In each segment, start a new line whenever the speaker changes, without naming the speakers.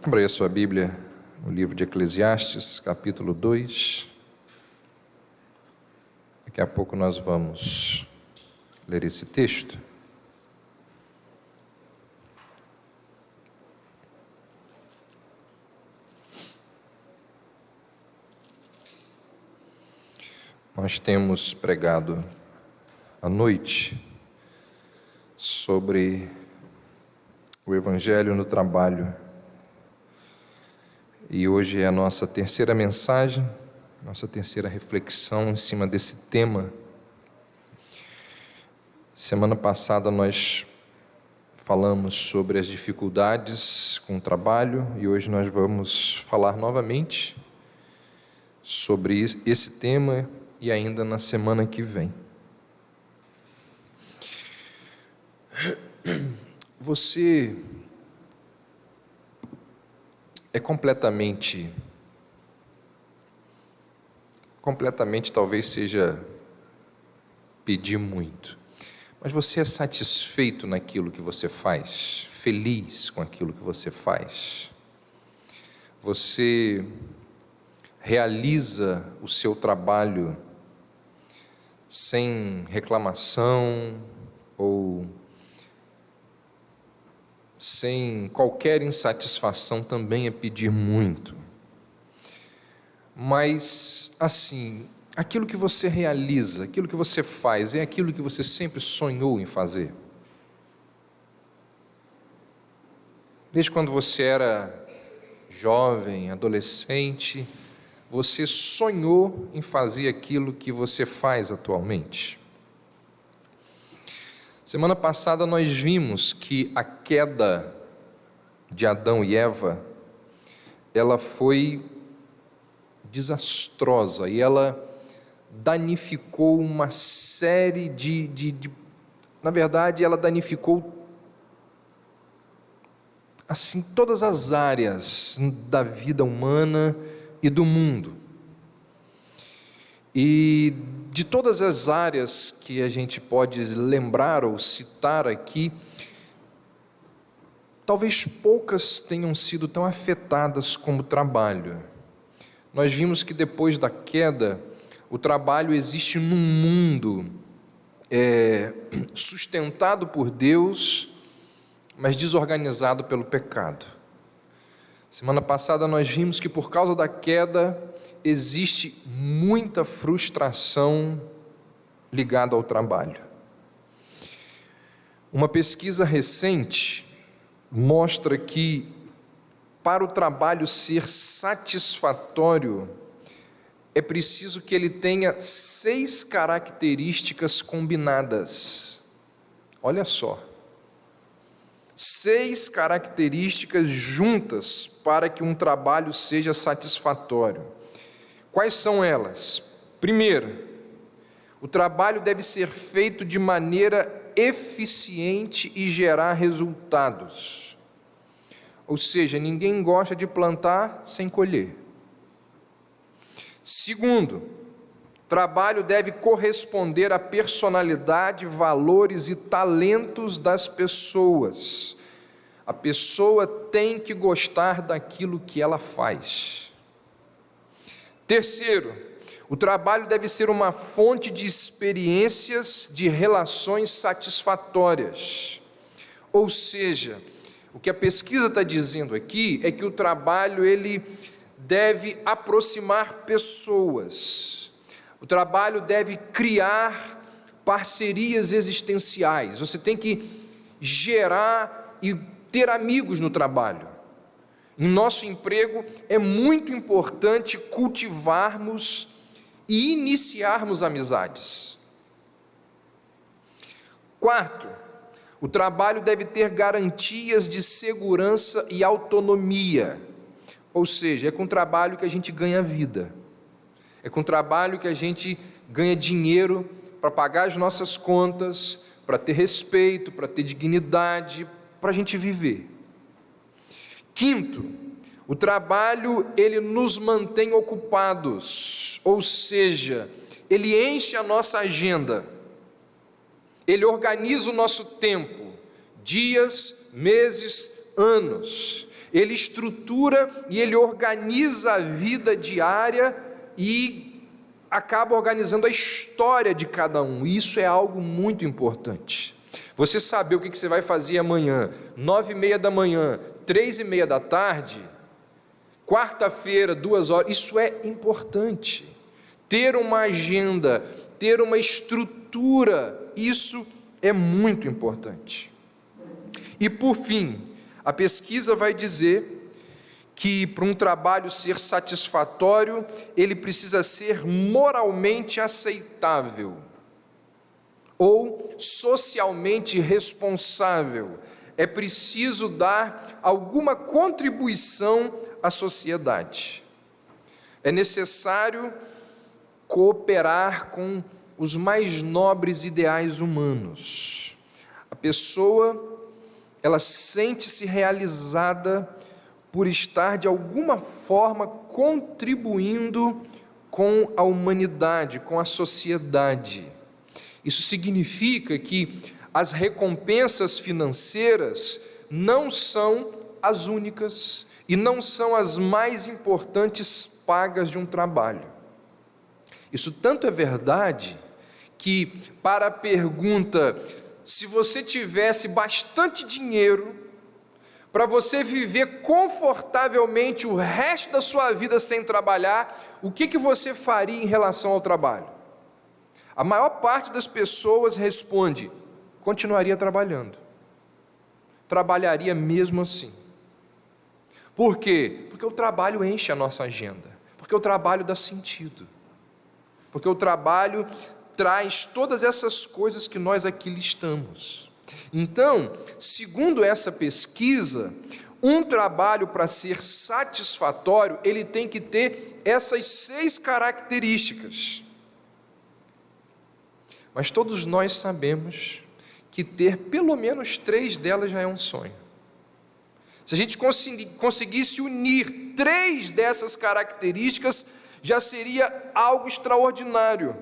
Abra aí a sua Bíblia no livro de Eclesiastes, capítulo 2. Daqui a pouco nós vamos ler esse texto. Nós temos pregado à noite sobre o Evangelho no trabalho. E hoje é a nossa terceira mensagem, nossa terceira reflexão em cima desse tema. Semana passada nós falamos sobre as dificuldades com o trabalho e hoje nós vamos falar novamente sobre esse tema e ainda na semana que vem. Você é completamente talvez seja pedir muito, mas você é satisfeito naquilo que você faz, feliz com aquilo que você faz? Você realiza o seu trabalho sem reclamação ou sem qualquer insatisfação? Também é pedir muito. Mas, assim, aquilo que você realiza, aquilo que você faz, é aquilo que você sempre sonhou em fazer? Desde quando você era jovem, adolescente, você sonhou em fazer aquilo que você faz atualmente? Semana passada nós vimos que a queda de Adão e Eva, ela foi desastrosa e ela danificou uma série na verdade, ela danificou assim todas as áreas da vida humana e do mundo. E de todas as áreas que a gente pode lembrar ou citar aqui, talvez poucas tenham sido tão afetadas como o trabalho. Nós vimos que depois da queda, o trabalho existe num mundo sustentado por Deus, mas desorganizado pelo pecado. Semana passada nós vimos que por causa da queda, existe muita frustração ligada ao trabalho. Uma pesquisa recente mostra que para o trabalho ser satisfatório, é preciso que ele tenha 6 características combinadas. Olha só. 6 características juntas para que um trabalho seja satisfatório. Quais são elas? Primeiro, o trabalho deve ser feito de maneira eficiente e gerar resultados. Ou seja, ninguém gosta de plantar sem colher. Segundo, o trabalho deve corresponder à personalidade, valores e talentos das pessoas. A pessoa tem que gostar daquilo que ela faz. Terceiro, o trabalho deve ser uma fonte de experiências, de relações satisfatórias. Ou seja, o que a pesquisa está dizendo aqui é que o trabalho ele deve aproximar pessoas. O trabalho deve criar parcerias existenciais. Você tem que gerar e ter amigos no trabalho. Em nosso emprego é muito importante cultivarmos e iniciarmos amizades. Quarto, o trabalho deve ter garantias de segurança e autonomia. Ou seja, é com o trabalho que a gente ganha vida. É com o trabalho que a gente ganha dinheiro para pagar as nossas contas, para ter respeito, para ter dignidade, para a gente viver. Quinto, o trabalho ele nos mantém ocupados, ou seja, ele enche a nossa agenda, ele organiza o nosso tempo, dias, meses, anos. ele estrutura e ele organiza a vida diária e acaba organizando a história de cada um. Isso é algo muito importante. Você saber o que você vai fazer amanhã, 9h30 da manhã, 3h30 da tarde, quarta-feira, 2 horas, isso é importante. Ter uma agenda, ter uma estrutura, isso é muito importante. E por fim, a pesquisa vai dizer que para um trabalho ser satisfatório, ele precisa ser moralmente aceitável ou socialmente responsável. É preciso dar alguma contribuição à sociedade. É necessário cooperar com os mais nobres ideais humanos. A pessoa, ela sente-se realizada por estar de alguma forma contribuindo com a humanidade, com a sociedade. Isso significa que as recompensas financeiras não são as únicas e não são as mais importantes pagas de um trabalho. Isso tanto é verdade que, para a pergunta, se você tivesse bastante dinheiro para você viver confortavelmente o resto da sua vida sem trabalhar, o que você faria em relação ao trabalho? A maior parte das pessoas responde: continuaria trabalhando. Trabalharia mesmo assim. Por quê? Porque o trabalho enche a nossa agenda. Porque o trabalho dá sentido. Porque o trabalho traz todas essas coisas que nós aqui listamos. Então, segundo essa pesquisa, um trabalho para ser satisfatório, ele tem que ter essas 6 características. Mas todos nós sabemos que ter pelo menos 3 delas já é um sonho. Se a gente conseguisse unir 3 dessas características, já seria algo extraordinário.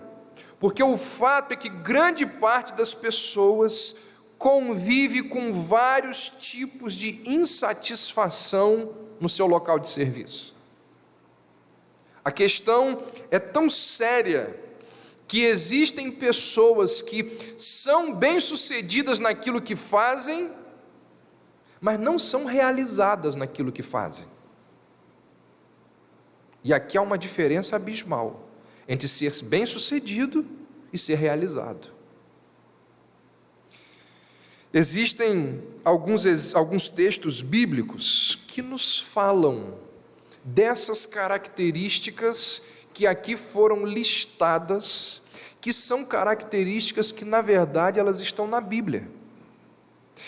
Porque o fato é que grande parte das pessoas convive com vários tipos de insatisfação no seu local de serviço. A questão é tão séria que existem pessoas que são bem-sucedidas naquilo que fazem, mas não são realizadas naquilo que fazem. E aqui há uma diferença abismal entre ser bem-sucedido e ser realizado. Existem alguns textos bíblicos que nos falam dessas características que aqui foram listadas, que são características que, na verdade, elas estão na Bíblia.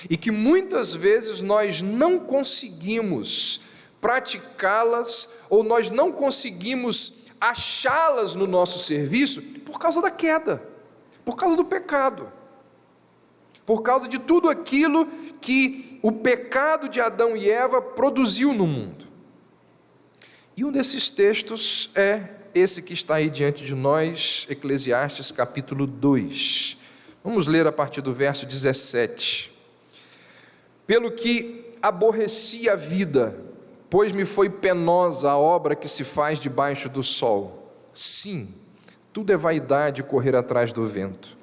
E que muitas vezes nós não conseguimos praticá-las, ou nós não conseguimos achá-las no nosso serviço por causa da queda, por causa do pecado, por causa de tudo aquilo que o pecado de Adão e Eva produziu no mundo. E um desses textos é esse que está aí diante de nós, Eclesiastes capítulo 2. Vamos ler a partir do verso 17. Pelo que aborreci a vida, pois me foi penosa a obra que se faz debaixo do sol. Sim, tudo é vaidade correr atrás do vento.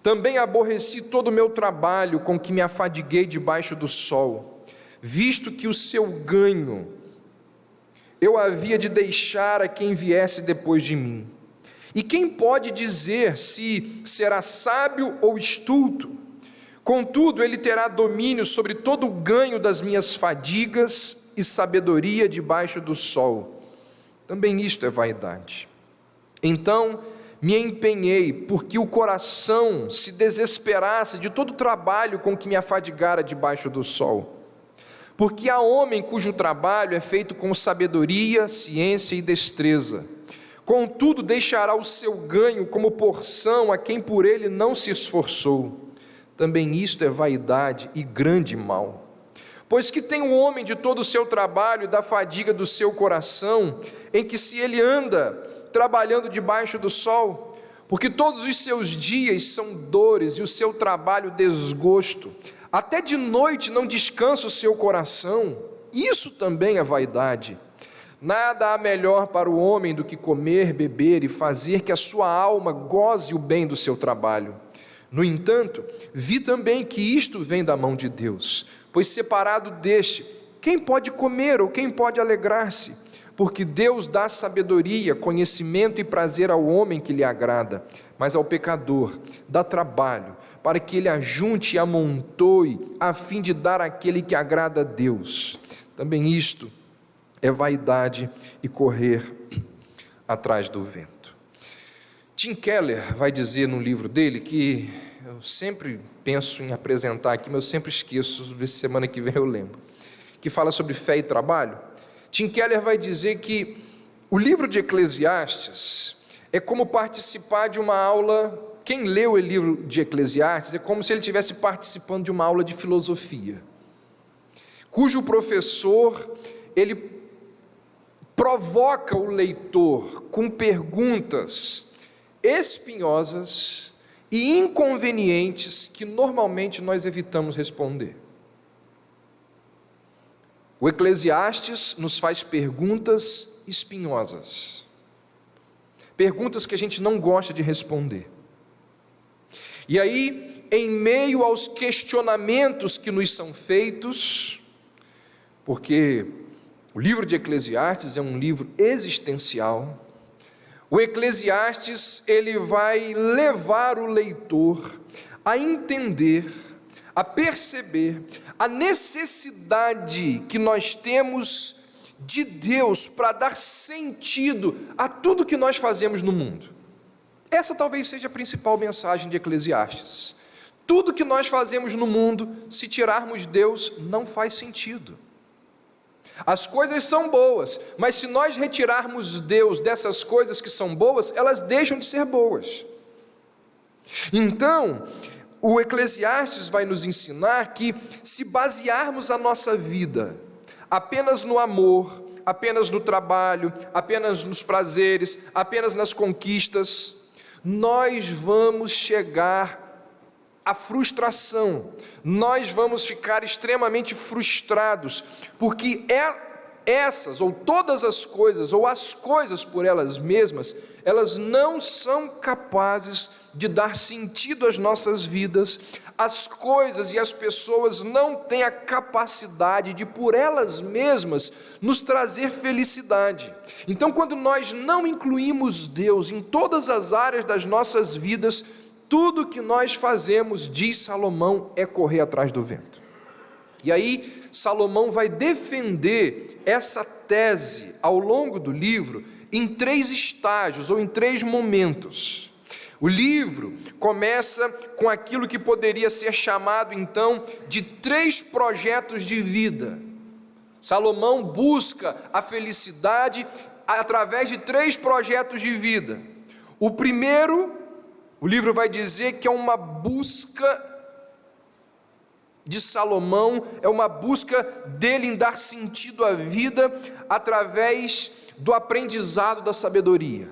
Também aborreci todo o meu trabalho com que me afadiguei debaixo do sol, visto que o seu ganho eu havia de deixar a quem viesse depois de mim. E quem pode dizer se será sábio ou estulto? Contudo, ele terá domínio sobre todo o ganho das minhas fadigas e sabedoria debaixo do sol. Também isto é vaidade. Então me empenhei, porque o coração se desesperasse de todo o trabalho com que me afadigara debaixo do sol. Porque há homem cujo trabalho é feito com sabedoria, ciência e destreza. Contudo, deixará o seu ganho como porção a quem por ele não se esforçou. Também isto é vaidade e grande mal. Pois que tem o homem de todo o seu trabalho e da fadiga do seu coração, em que se ele anda trabalhando debaixo do sol, porque todos os seus dias são dores e o seu trabalho desgosto, até de noite não descansa o seu coração. Isso também é vaidade. Nada há melhor para o homem do que comer, beber e fazer que a sua alma goze o bem do seu trabalho. No entanto, vi também que isto vem da mão de Deus, pois separado deste, quem pode comer ou quem pode alegrar-se? Porque Deus dá sabedoria, conhecimento e prazer ao homem que lhe agrada, mas ao pecador dá trabalho, para que ele ajunte e amontoe, a fim de dar àquele que agrada a Deus. Também isto é vaidade e correr atrás do vento. Tim Keller vai dizer no livro dele, que eu sempre penso em apresentar aqui, mas eu sempre esqueço, semana que vem eu lembro, que fala sobre fé e trabalho. Tim Keller vai dizer que o livro de Eclesiastes é como participar de uma aula. Quem leu o livro de Eclesiastes é como se ele estivesse participando de uma aula de filosofia, cujo professor, ele provoca o leitor com perguntas espinhosas e inconvenientes que normalmente nós evitamos responder. O Eclesiastes nos faz perguntas espinhosas, perguntas que a gente não gosta de responder. E aí, em meio aos questionamentos que nos são feitos, porque o livro de Eclesiastes é um livro existencial, o Eclesiastes, ele vai levar o leitor a entender, a perceber a necessidade que nós temos de Deus para dar sentido a tudo que nós fazemos no mundo. Essa talvez seja a principal mensagem de Eclesiastes. Tudo que nós fazemos no mundo, se tirarmos Deus, não faz sentido. As coisas são boas, mas se nós retirarmos Deus dessas coisas que são boas, elas deixam de ser boas. Então, o Eclesiastes vai nos ensinar que, se basearmos a nossa vida apenas no amor, apenas no trabalho, apenas nos prazeres, apenas nas conquistas, nós vamos chegar à frustração, nós vamos ficar extremamente frustrados, porque essas, ou todas as coisas, ou as coisas por elas mesmas, elas não são capazes de dar sentido às nossas vidas. As coisas e as pessoas não têm a capacidade de, por elas mesmas, nos trazer felicidade. Então, quando nós não incluímos Deus em todas as áreas das nossas vidas, tudo que nós fazemos, diz Salomão, é correr atrás do vento. E aí, Salomão vai defender essa tese ao longo do livro em 3 estágios ou em 3 momentos. O livro começa com aquilo que poderia ser chamado então de 3 projetos de vida. Salomão busca a felicidade através de 3 projetos de vida. O primeiro, o livro vai dizer que é uma busca de Salomão, é uma busca dele em dar sentido à vida através do aprendizado da sabedoria.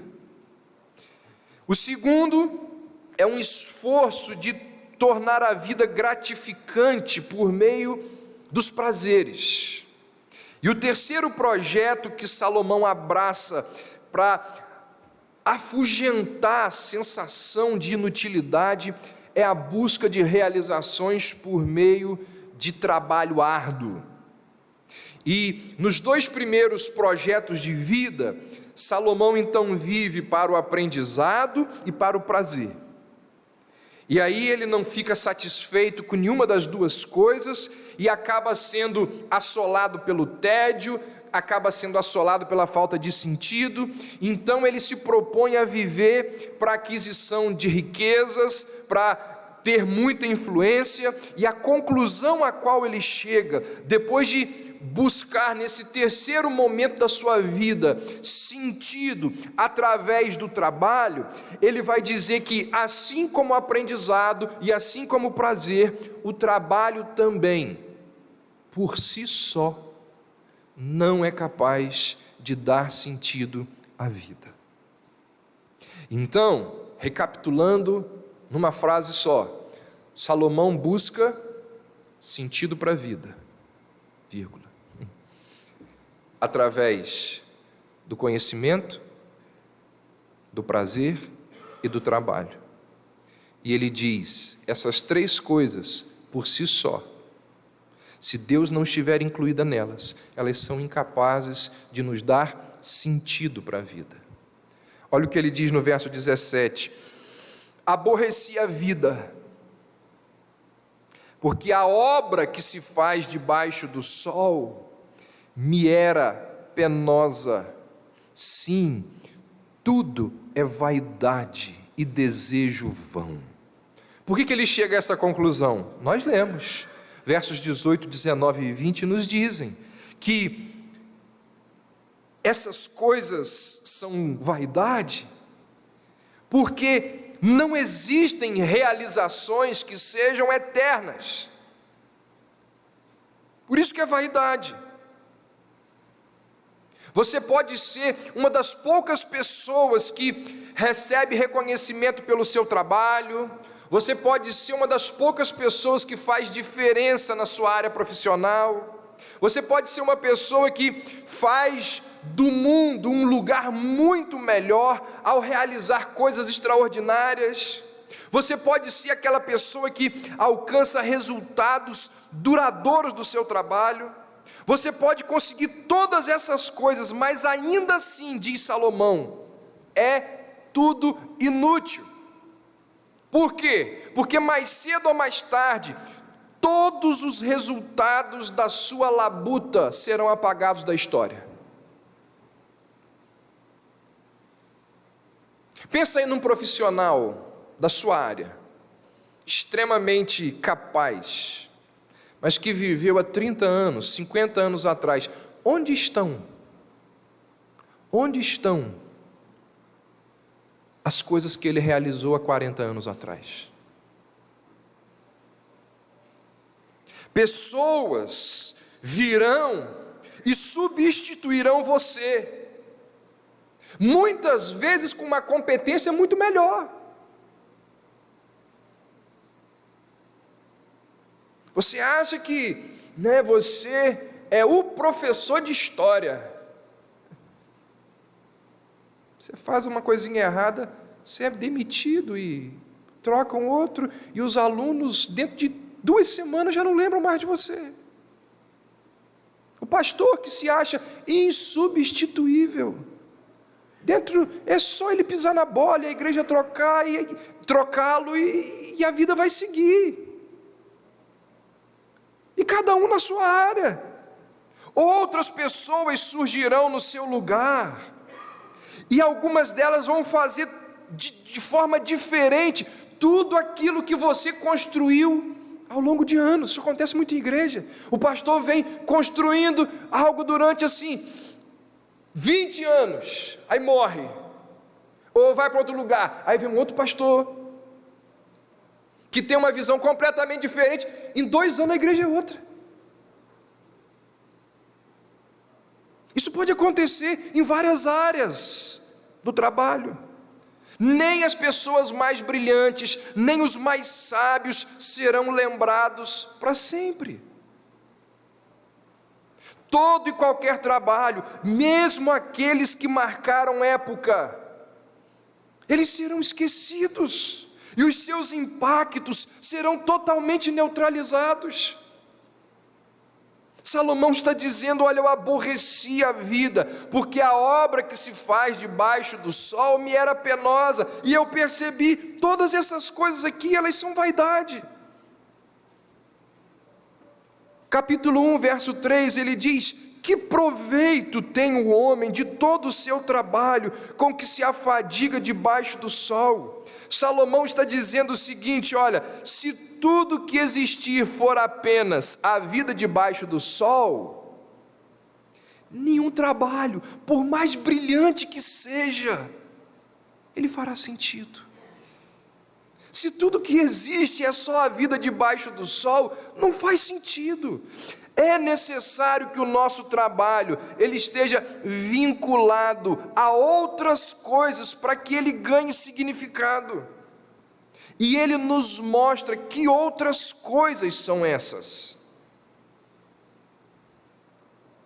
O segundo é um esforço de tornar a vida gratificante por meio dos prazeres. E o terceiro projeto que Salomão abraça para afugentar a sensação de inutilidade é a busca de realizações por meio de trabalho árduo. E nos 2 primeiros projetos de vida, Salomão então vive para o aprendizado e para o prazer. E aí ele não fica satisfeito com nenhuma das 2 coisas e acaba sendo assolado pelo tédio, acaba sendo assolado pela falta de sentido. Então ele se propõe a viver para aquisição de riquezas, para ter muita influência, e a conclusão a qual ele chega, depois de buscar nesse terceiro momento da sua vida sentido através do trabalho, ele vai dizer que, assim como o aprendizado e assim como o prazer, o trabalho também, por si só, não é capaz de dar sentido à vida. Então, recapitulando numa frase só, Salomão busca sentido para a vida, vírgula. através do conhecimento, do prazer e do trabalho. E ele diz, essas três coisas, por si só, se Deus não estiver incluída nelas, elas são incapazes de nos dar sentido para a vida. Olha o que ele diz no verso 17: aborreci a vida, porque a obra que se faz debaixo do sol me era penosa. Sim, tudo é vaidade e desejo vão. Por que ele chega a essa conclusão? Nós lemos, versos 18, 19 e 20 nos dizem que essas coisas são vaidade, porque não existem realizações que sejam eternas. Por isso que é vaidade. Você pode ser uma das poucas pessoas que recebe reconhecimento pelo seu trabalho, você pode ser uma das poucas pessoas que faz diferença na sua área profissional, você pode ser uma pessoa que faz do mundo um lugar muito melhor ao realizar coisas extraordinárias. Você pode ser aquela pessoa que alcança resultados duradouros do seu trabalho. Você pode conseguir todas essas coisas, mas ainda assim, diz Salomão, é tudo inútil. Por quê? Porque mais cedo ou mais tarde, todos os resultados da sua labuta serão apagados da história. Pensa aí num profissional da sua área, extremamente capaz, mas que viveu há 30 anos, 50 anos atrás. Onde estão? Onde estão as coisas que ele realizou há 40 anos atrás? Pessoas virão e substituirão você, muitas vezes com uma competência muito melhor. Você acha que você é o professor de história. Você faz uma coisinha errada, você é demitido e troca um outro, e os alunos, dentro de 2 semanas, já não lembram mais de você. O pastor que se acha insubstituível, é só ele pisar na bola, e a igreja trocá-lo, e a vida vai seguir. E cada um na sua área. Outras pessoas surgirão no seu lugar, e algumas delas vão fazer de forma diferente tudo aquilo que você construiu ao longo de anos. Isso acontece muito em igreja. O pastor vem construindo algo durante 20 anos, aí morre, ou vai para outro lugar, aí vem um outro pastor que tem uma visão completamente diferente. Em 2 anos a igreja é outra. Isso pode acontecer em várias áreas do trabalho. Nem as pessoas mais brilhantes, nem os mais sábios serão lembrados para sempre. Todo e qualquer trabalho, mesmo aqueles que marcaram época, eles serão esquecidos, e os seus impactos serão totalmente neutralizados. Salomão está dizendo: olha, eu aborreci a vida, porque a obra que se faz debaixo do sol me era penosa, e eu percebi, todas essas coisas aqui, elas são vaidade. Capítulo 1, verso 3, ele diz: que proveito tem o homem de todo o seu trabalho, com que se afadiga debaixo do sol? Salomão está dizendo o seguinte: olha, se tudo que existir for apenas a vida debaixo do sol, nenhum trabalho, por mais brilhante que seja, ele fará sentido. Se tudo que existe é só a vida debaixo do sol, não faz sentido. É necessário que o nosso trabalho ele esteja vinculado a outras coisas para que ele ganhe significado. E ele nos mostra que outras coisas são essas.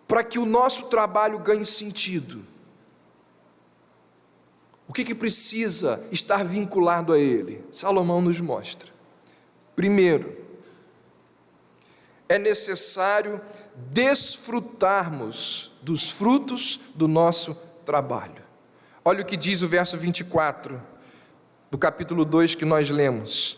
para que o nosso trabalho ganhe sentido, o que precisa estar vinculado a ele? Salomão nos mostra. Primeiro, é necessário desfrutarmos dos frutos do nosso trabalho. Olha o que diz o verso 24 do capítulo 2 que nós lemos: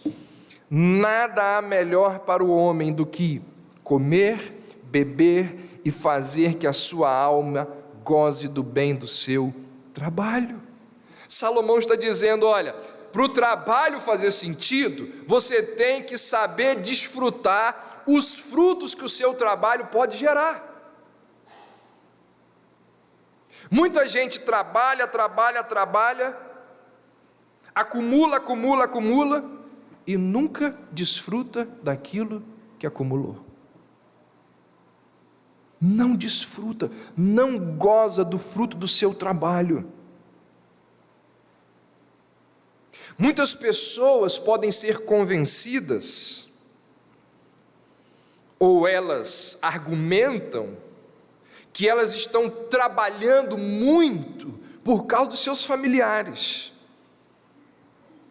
nada há melhor para o homem do que comer, beber e fazer que a sua alma goze do bem do seu trabalho. Salomão está dizendo, olha, para o trabalho fazer sentido, você tem que saber desfrutar os frutos que o seu trabalho pode gerar. Muita gente trabalha, acumula e nunca desfruta daquilo que acumulou. Não desfruta, não goza do fruto do seu trabalho. Muitas pessoas podem ser convencidas, ou elas argumentam, que elas estão trabalhando muito por causa dos seus familiares.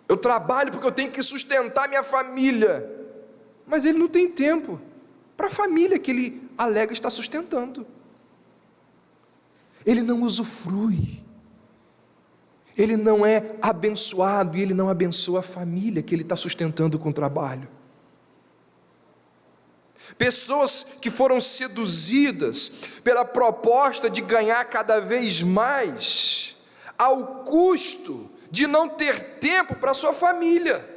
Eu trabalho porque eu tenho que sustentar minha família, mas ele não tem tempo para a família que ele alega estar sustentando. Ele não usufrui. Ele não é abençoado e ele não abençoa a família que ele está sustentando com o trabalho. Pessoas que foram seduzidas pela proposta de ganhar cada vez mais, ao custo de não ter tempo para a sua família.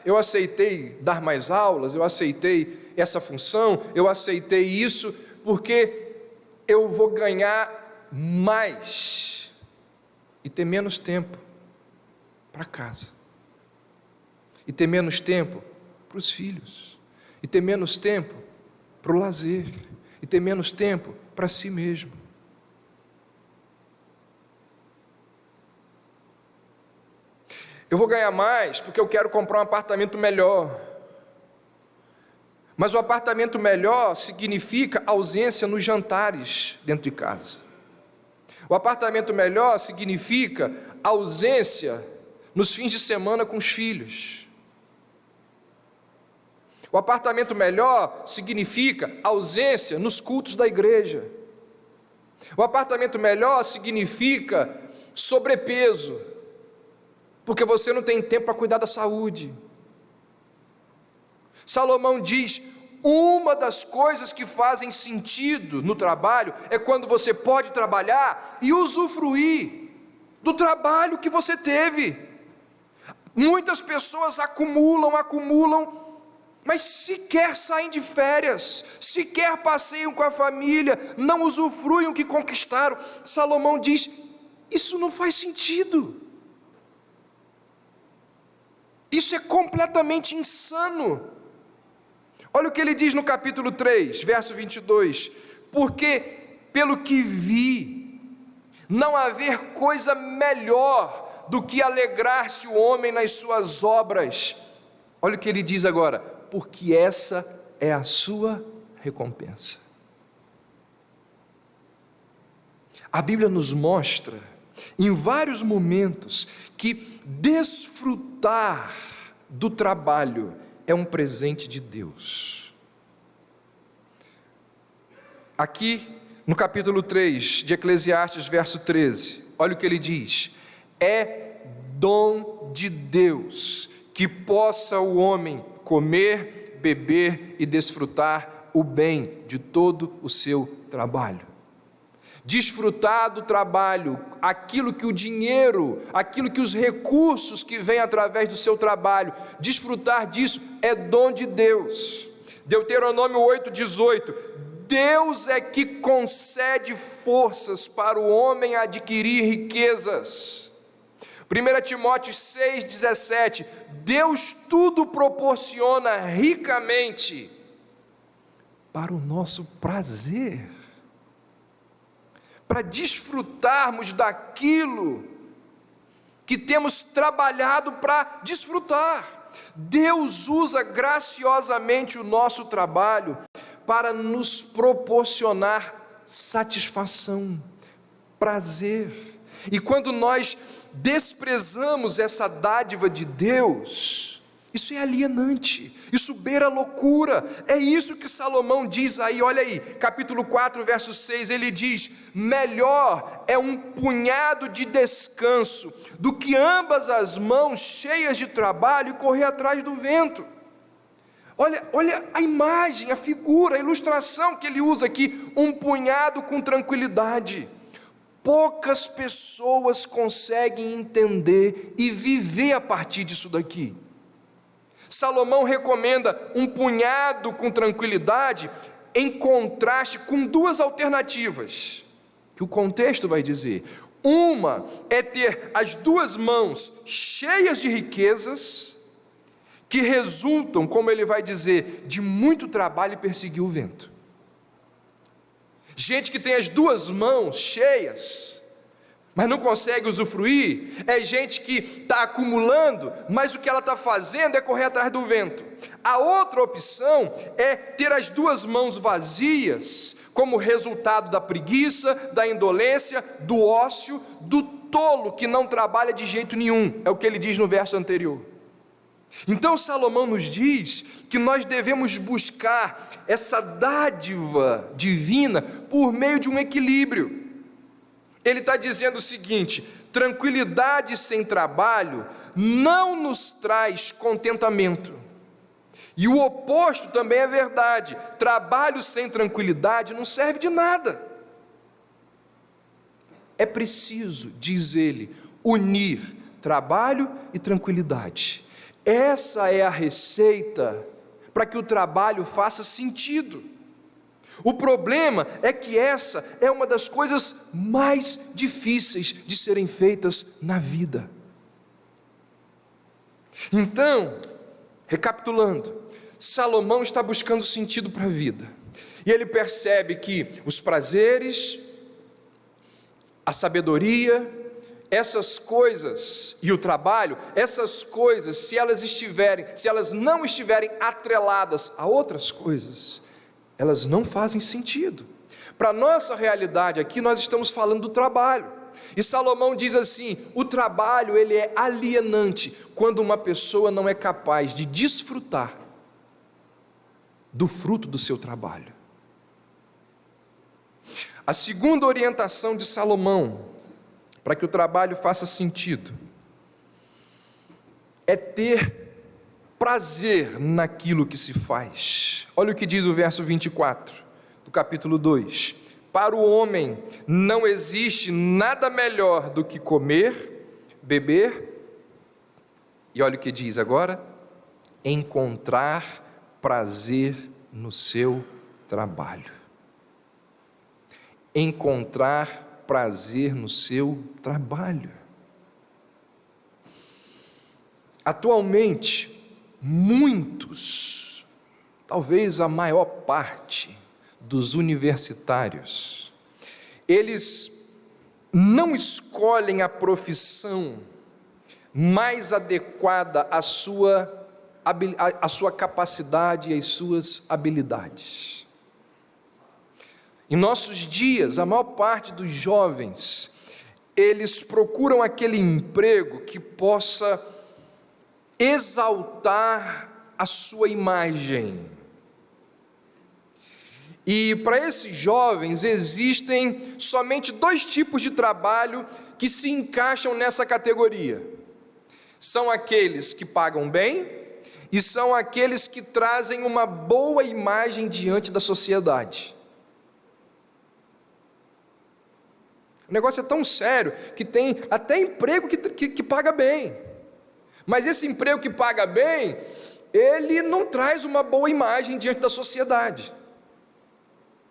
Eu aceitei dar mais aulas, eu aceitei essa função, eu aceitei isso, porque eu vou ganhar mais e ter menos tempo para casa, e ter menos tempo para os filhos, e ter menos tempo para o lazer, e ter menos tempo para si mesmo. Eu vou ganhar mais porque eu quero comprar um apartamento melhor. Mas o apartamento melhor significa ausência nos jantares dentro de casa. O apartamento melhor significa ausência nos fins de semana com os filhos. O apartamento melhor significa ausência nos cultos da igreja. O apartamento melhor significa sobrepeso, porque você não tem tempo para cuidar da saúde. Salomão diz, uma das coisas que fazem sentido no trabalho é quando você pode trabalhar e usufruir do trabalho que você teve. Muitas pessoas acumulam, mas sequer saem de férias, sequer passeiam com a família, não usufruem o que conquistaram. Salomão diz, isso não faz sentido. Isso é completamente insano. Olha o que ele diz no capítulo 3, verso 22. Porque, pelo que vi, não haver coisa melhor do que alegrar-se o homem nas suas obras. Olha o que ele diz agora. Porque essa é a sua recompensa. A Bíblia nos mostra, em vários momentos, que desfrutar do trabalho é um presente de Deus. Aqui no capítulo 3 de Eclesiastes, verso 13, olha o que ele diz: é dom de Deus que possa o homem comer, beber e desfrutar o bem de todo o seu trabalho. Desfrutar do trabalho, aquilo que o dinheiro, aquilo que os recursos que vêm através do seu trabalho, desfrutar disso é dom de Deus. Deuteronômio 8,18, Deus é que concede forças para o homem adquirir riquezas. 1 Timóteo 6,17, Deus tudo proporciona ricamente para o nosso prazer. para desfrutarmos daquilo que temos trabalhado para desfrutar. Deus usa graciosamente o nosso trabalho para nos proporcionar satisfação, prazer. E quando nós desprezamos essa dádiva de Deus, isso é alienante, isso beira a loucura. É isso que Salomão diz aí, olha aí, capítulo 4, verso 6, ele diz: melhor é um punhado de descanso do que ambas as mãos cheias de trabalho e correr atrás do vento. Olha a imagem, a figura, a ilustração que ele usa aqui, um punhado com tranquilidade. Poucas pessoas conseguem entender e viver a partir disso daqui. Salomão recomenda um punhado com tranquilidade em contraste com duas alternativas, que o contexto vai dizer. Uma é ter as duas mãos cheias de riquezas, que resultam, como ele vai dizer, de muito trabalho e perseguir o vento. Gente que tem as duas mãos cheias, mas não consegue usufruir, é gente que está acumulando, mas o que ela está fazendo é correr atrás do vento. A outra opção é ter as duas mãos vazias, como resultado da preguiça, da indolência, do ócio, do tolo que não trabalha de jeito nenhum, é o que ele diz no verso anterior. Então Salomão nos diz que nós devemos buscar essa dádiva divina por meio de um equilíbrio. Ele está dizendo o seguinte: tranquilidade sem trabalho não nos traz contentamento. E o oposto também é verdade: trabalho sem tranquilidade não serve de nada. É preciso, diz ele, unir trabalho e tranquilidade. Essa é a receita para que o trabalho faça sentido. O problema é que essa é uma das coisas mais difíceis de serem feitas na vida. Então, recapitulando, Salomão está buscando sentido para a vida, e ele percebe que os prazeres, a sabedoria, essas coisas e o trabalho, essas coisas, se elas não estiverem atreladas a outras coisas, elas não fazem sentido. Para a nossa realidade aqui, nós estamos falando do trabalho, e Salomão diz assim: o trabalho ele é alienante quando uma pessoa não é capaz de desfrutar do fruto do seu trabalho. A segunda orientação de Salomão para que o trabalho faça sentido é ter prazer naquilo que se faz. Olha o que diz o verso 24 do capítulo 2: para o homem não existe nada melhor do que comer, beber, e olha o que diz agora: encontrar prazer no seu trabalho. Encontrar prazer no seu trabalho. Atualmente, muitos, talvez a maior parte dos universitários, eles não escolhem a profissão mais adequada à sua capacidade e às suas habilidades. Em nossos dias, a maior parte dos jovens, eles procuram aquele emprego que possa exaltar a sua imagem. E para esses jovens existem somente dois tipos de trabalho que se encaixam nessa categoria. São aqueles que pagam bem e são aqueles que trazem uma boa imagem diante da sociedade. O negócio é tão sério que tem até emprego que paga bem. Mas esse emprego que paga bem, ele não traz uma boa imagem diante da sociedade.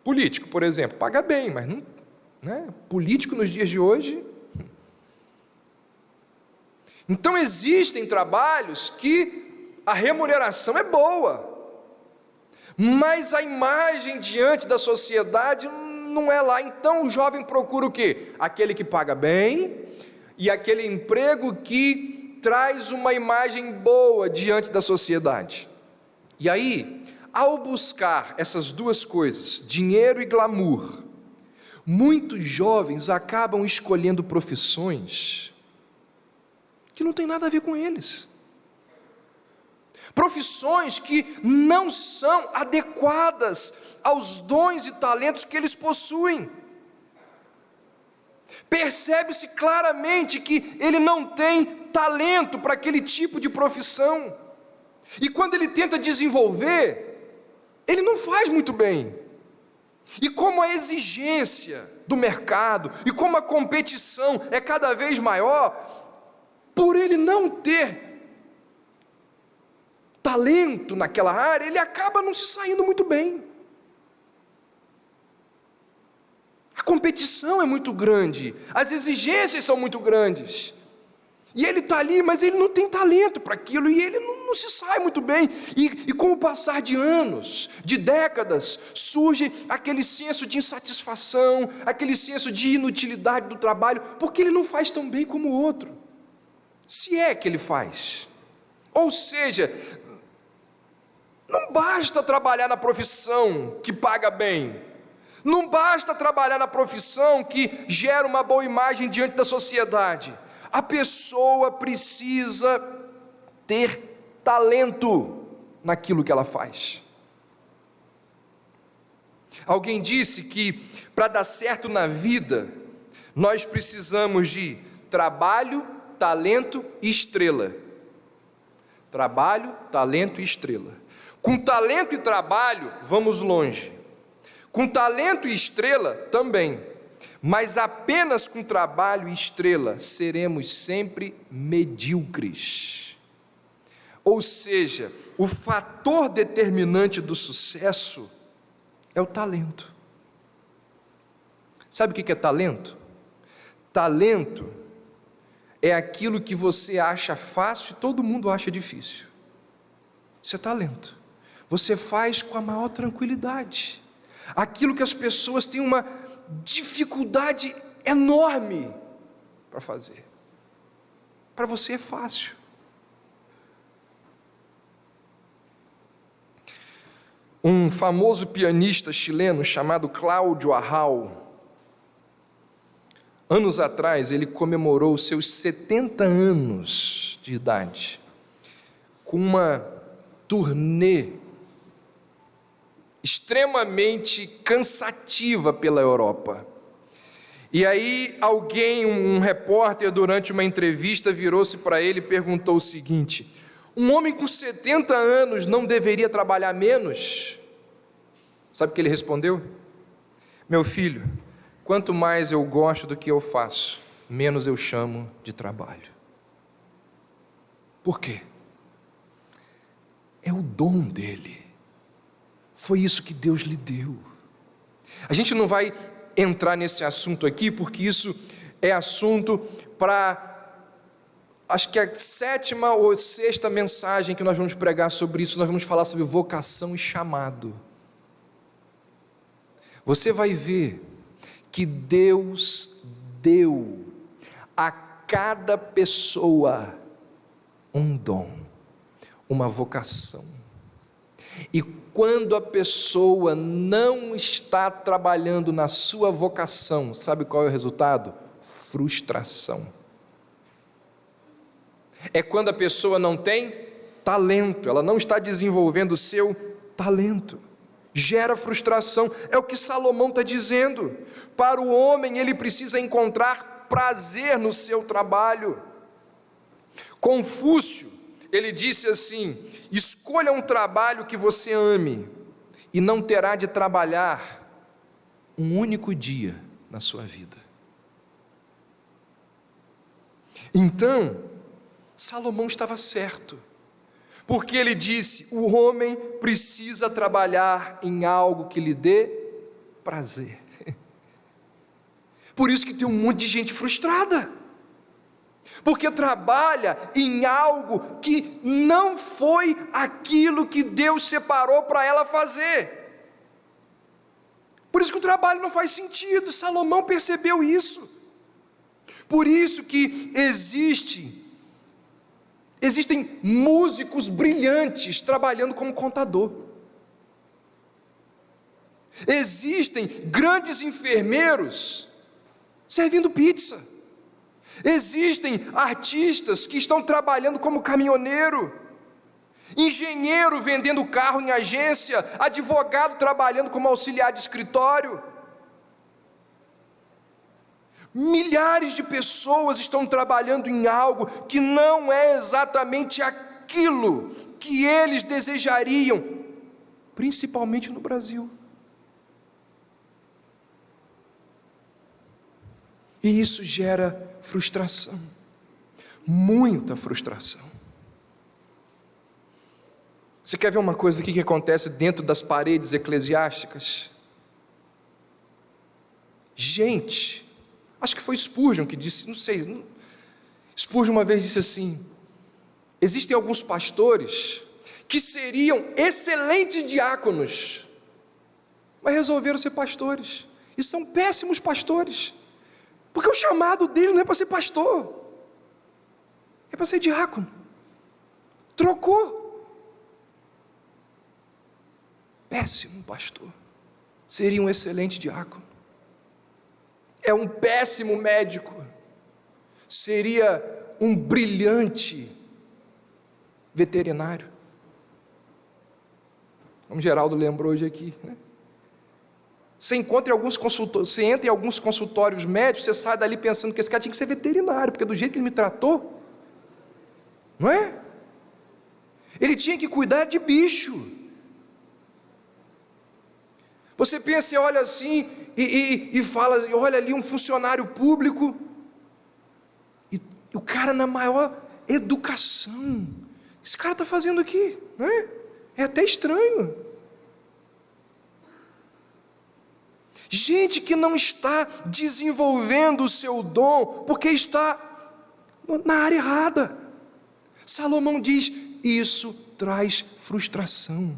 Político, por exemplo, paga bem, mas não, né? Político nos dias de hoje. Então existem trabalhos que a remuneração é boa, mas a imagem diante da sociedade não é lá. Então o jovem procura o quê? Aquele que paga bem e aquele emprego que traz uma imagem boa diante da sociedade. E aí, ao buscar essas duas coisas, dinheiro e glamour, muitos jovens acabam escolhendo profissões que não tem nada a ver com eles. Profissões que não são adequadas aos dons e talentos que eles possuem. Percebe-se claramente que ele não tem talento para aquele tipo de profissão. E quando ele tenta desenvolver, ele não faz muito bem. E como a exigência do mercado e como a competição é cada vez maior, por ele não ter talento naquela área, ele acaba não se saindo muito bem. A competição é muito grande, as exigências são muito grandes. E ele está ali, mas ele não tem talento para aquilo, e ele não se sai muito bem. E com o passar de anos, de décadas, surge aquele senso de insatisfação, aquele senso de inutilidade do trabalho, porque ele não faz tão bem como o outro. Se é que ele faz. Ou seja, não basta trabalhar na profissão que paga bem, não basta trabalhar na profissão que gera uma boa imagem diante da sociedade. A pessoa precisa ter talento naquilo que ela faz. Alguém disse que para dar certo na vida, nós precisamos de trabalho, talento e estrela. Trabalho, talento e estrela. Com talento e trabalho, vamos longe. Com talento e estrela, também. Mas apenas com trabalho e estrela, seremos sempre medíocres. Ou seja, o fator determinante do sucesso é o talento. Sabe o que é talento? Talento é aquilo que você acha fácil e todo mundo acha difícil. Isso é talento. Você faz com a maior tranquilidade. Aquilo que as pessoas têm uma dificuldade enorme para fazer. Para você é fácil. Um famoso pianista chileno chamado Cláudio Arrau, anos atrás, ele comemorou seus 70 anos de idade com uma turnê extremamente cansativa pela Europa. E aí alguém, um repórter, durante uma entrevista, virou-se para ele e perguntou o seguinte: um homem com 70 anos não deveria trabalhar menos? Sabe o que ele respondeu? Meu filho, quanto mais eu gosto do que eu faço, menos eu chamo de trabalho. Por quê? É o dom dele. Foi isso que Deus lhe deu. A gente não vai entrar nesse assunto aqui, porque isso é assunto para, acho que a 7ª ou 6ª mensagem que nós vamos pregar sobre isso. Nós vamos falar sobre vocação e chamado. Você vai ver que Deus deu a cada pessoa um dom, uma vocação. E quando a pessoa não está trabalhando na sua vocação, sabe qual é o resultado? Frustração. É quando a pessoa não tem talento, ela não está desenvolvendo o seu talento. Gera frustração, é o que Salomão está dizendo. Para o homem, ele precisa encontrar prazer no seu trabalho. Confúcio, ele disse assim: escolha um trabalho que você ame, e não terá de trabalhar um único dia na sua vida. Então, Salomão estava certo, porque ele disse: o homem precisa trabalhar em algo que lhe dê prazer. Por isso que tem um monte de gente frustrada, porque trabalha em algo que não foi aquilo que Deus separou para ela fazer. Por isso que o trabalho não faz sentido. Salomão percebeu isso. Por isso que existem músicos brilhantes trabalhando como contador. Existem grandes enfermeiros servindo pizza. Existem artistas que estão trabalhando como caminhoneiro, engenheiro vendendo carro em agência, advogado trabalhando como auxiliar de escritório. Milhares de pessoas estão trabalhando em algo que não é exatamente aquilo que eles desejariam, principalmente no Brasil. E isso gera frustração, muita frustração. Você quer ver uma coisa aqui que acontece dentro das paredes eclesiásticas? Gente, acho que foi Spurgeon que disse, não sei, Spurgeon uma vez disse assim: existem alguns pastores que seriam excelentes diáconos, mas resolveram ser pastores, e são péssimos pastores, porque o chamado dele não é para ser pastor, é para ser diácono. Trocou. Péssimo pastor, seria um excelente diácono. É um péssimo médico, seria um brilhante veterinário. Como Geraldo lembrou hoje aqui, né? Você entra em alguns consultórios médicos, você sai dali pensando que esse cara tinha que ser veterinário, porque do jeito que ele me tratou, não é? Ele tinha que cuidar de bicho. Você pensa e olha assim, e fala, e olha ali um funcionário público, e o cara na maior educação, esse cara está fazendo aqui, não é? É até estranho. Gente que não está desenvolvendo o seu dom, porque está na área errada. Salomão diz, isso traz frustração.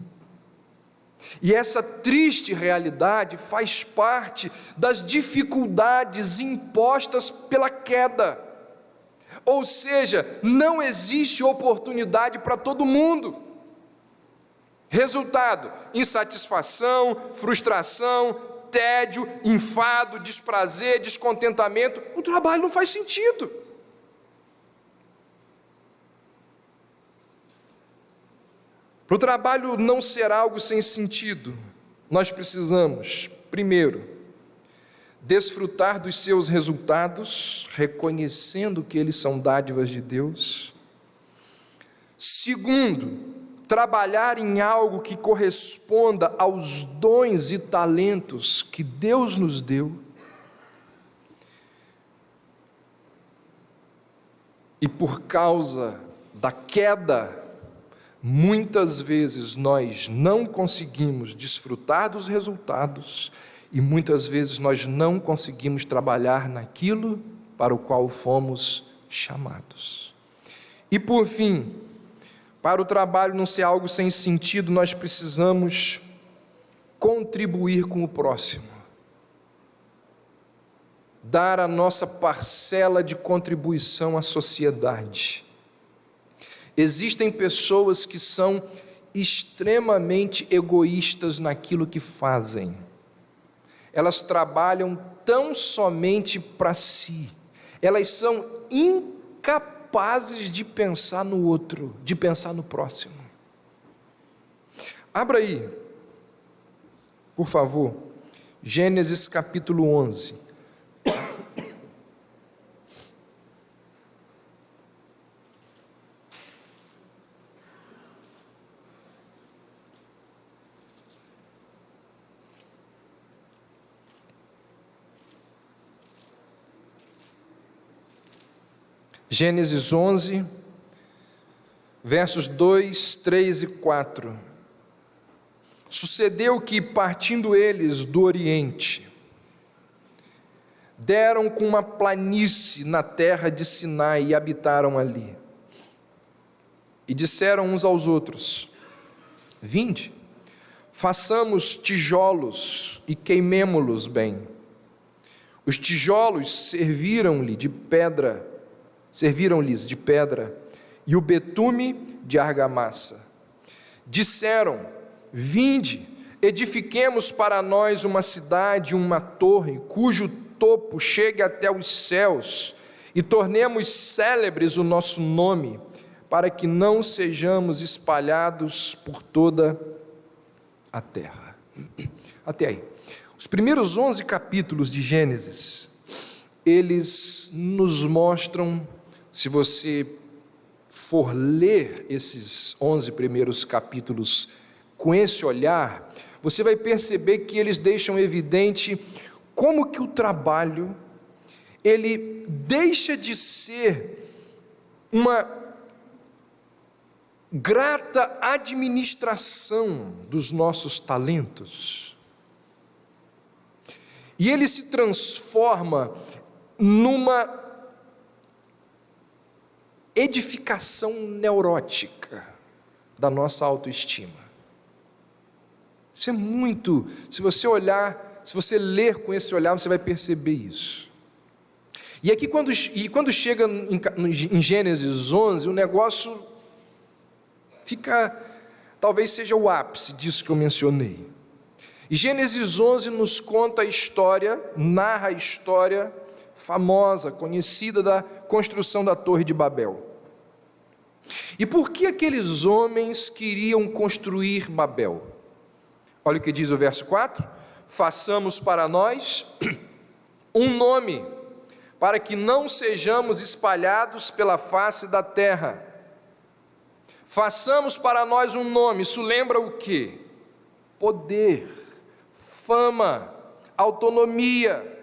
E essa triste realidade faz parte das dificuldades impostas pela queda. Ou seja, não existe oportunidade para todo mundo. Resultado: insatisfação, frustração, tédio, enfado, desprazer, descontentamento. O trabalho não faz sentido. Para o trabalho não ser algo sem sentido, nós precisamos, primeiro, desfrutar dos seus resultados, reconhecendo que eles são dádivas de Deus. Segundo, trabalhar em algo que corresponda aos dons e talentos que Deus nos deu. E por causa da queda, muitas vezes nós não conseguimos desfrutar dos resultados e muitas vezes nós não conseguimos trabalhar naquilo para o qual fomos chamados. E por fim, para o trabalho não ser algo sem sentido, nós precisamos contribuir com o próximo. Dar a nossa parcela de contribuição à sociedade. Existem pessoas que são extremamente egoístas naquilo que fazem. Elas trabalham tão somente para si. Elas são incapazes de pensar no outro, de pensar no próximo. Abra aí, por favor, Gênesis capítulo 11. Gênesis 11, versos 2, 3 e 4. Sucedeu que, partindo eles do Oriente, deram com uma planície na terra de Sinai e habitaram ali. E disseram uns aos outros: vinde, façamos tijolos e queimemo-los bem. Os tijolos serviram-lhes de pedra, e o betume de argamassa. Disseram: vinde, edifiquemos para nós uma cidade, uma torre, cujo topo chegue até os céus, e tornemos célebres o nosso nome, para que não sejamos espalhados por toda a terra. Até aí. Os primeiros 11 capítulos de Gênesis, eles nos mostram, se você for ler esses 11 primeiros capítulos com esse olhar, você vai perceber que eles deixam evidente como que o trabalho, ele deixa de ser uma grata administração dos nossos talentos, e ele se transforma numa edificação neurótica da nossa autoestima. Isso é muito, se você olhar, se você ler com esse olhar, você vai perceber isso. E aqui quando chega em Gênesis 11, o negócio fica, talvez seja o ápice disso que eu mencionei. E Gênesis 11 nos conta a história, narra a história famosa, conhecida da construção da Torre de Babel. E por que aqueles homens queriam construir Babel? Olha o que diz o verso 4: façamos para nós um nome, para que não sejamos espalhados pela face da terra. Façamos para nós um nome, isso lembra o quê? Poder, fama, autonomia.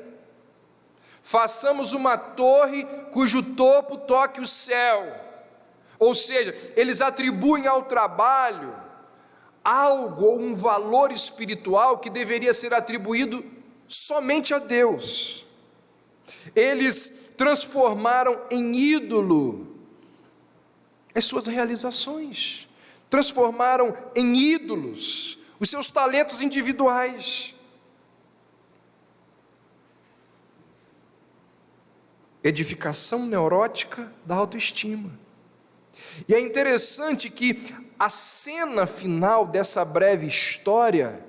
Façamos uma torre cujo topo toque o céu. Ou seja, eles atribuem ao trabalho algo ou um valor espiritual que deveria ser atribuído somente a Deus. Eles transformaram em ídolo as suas realizações, transformaram em ídolos os seus talentos individuais. Edificação neurótica da autoestima. E é interessante que a cena final dessa breve história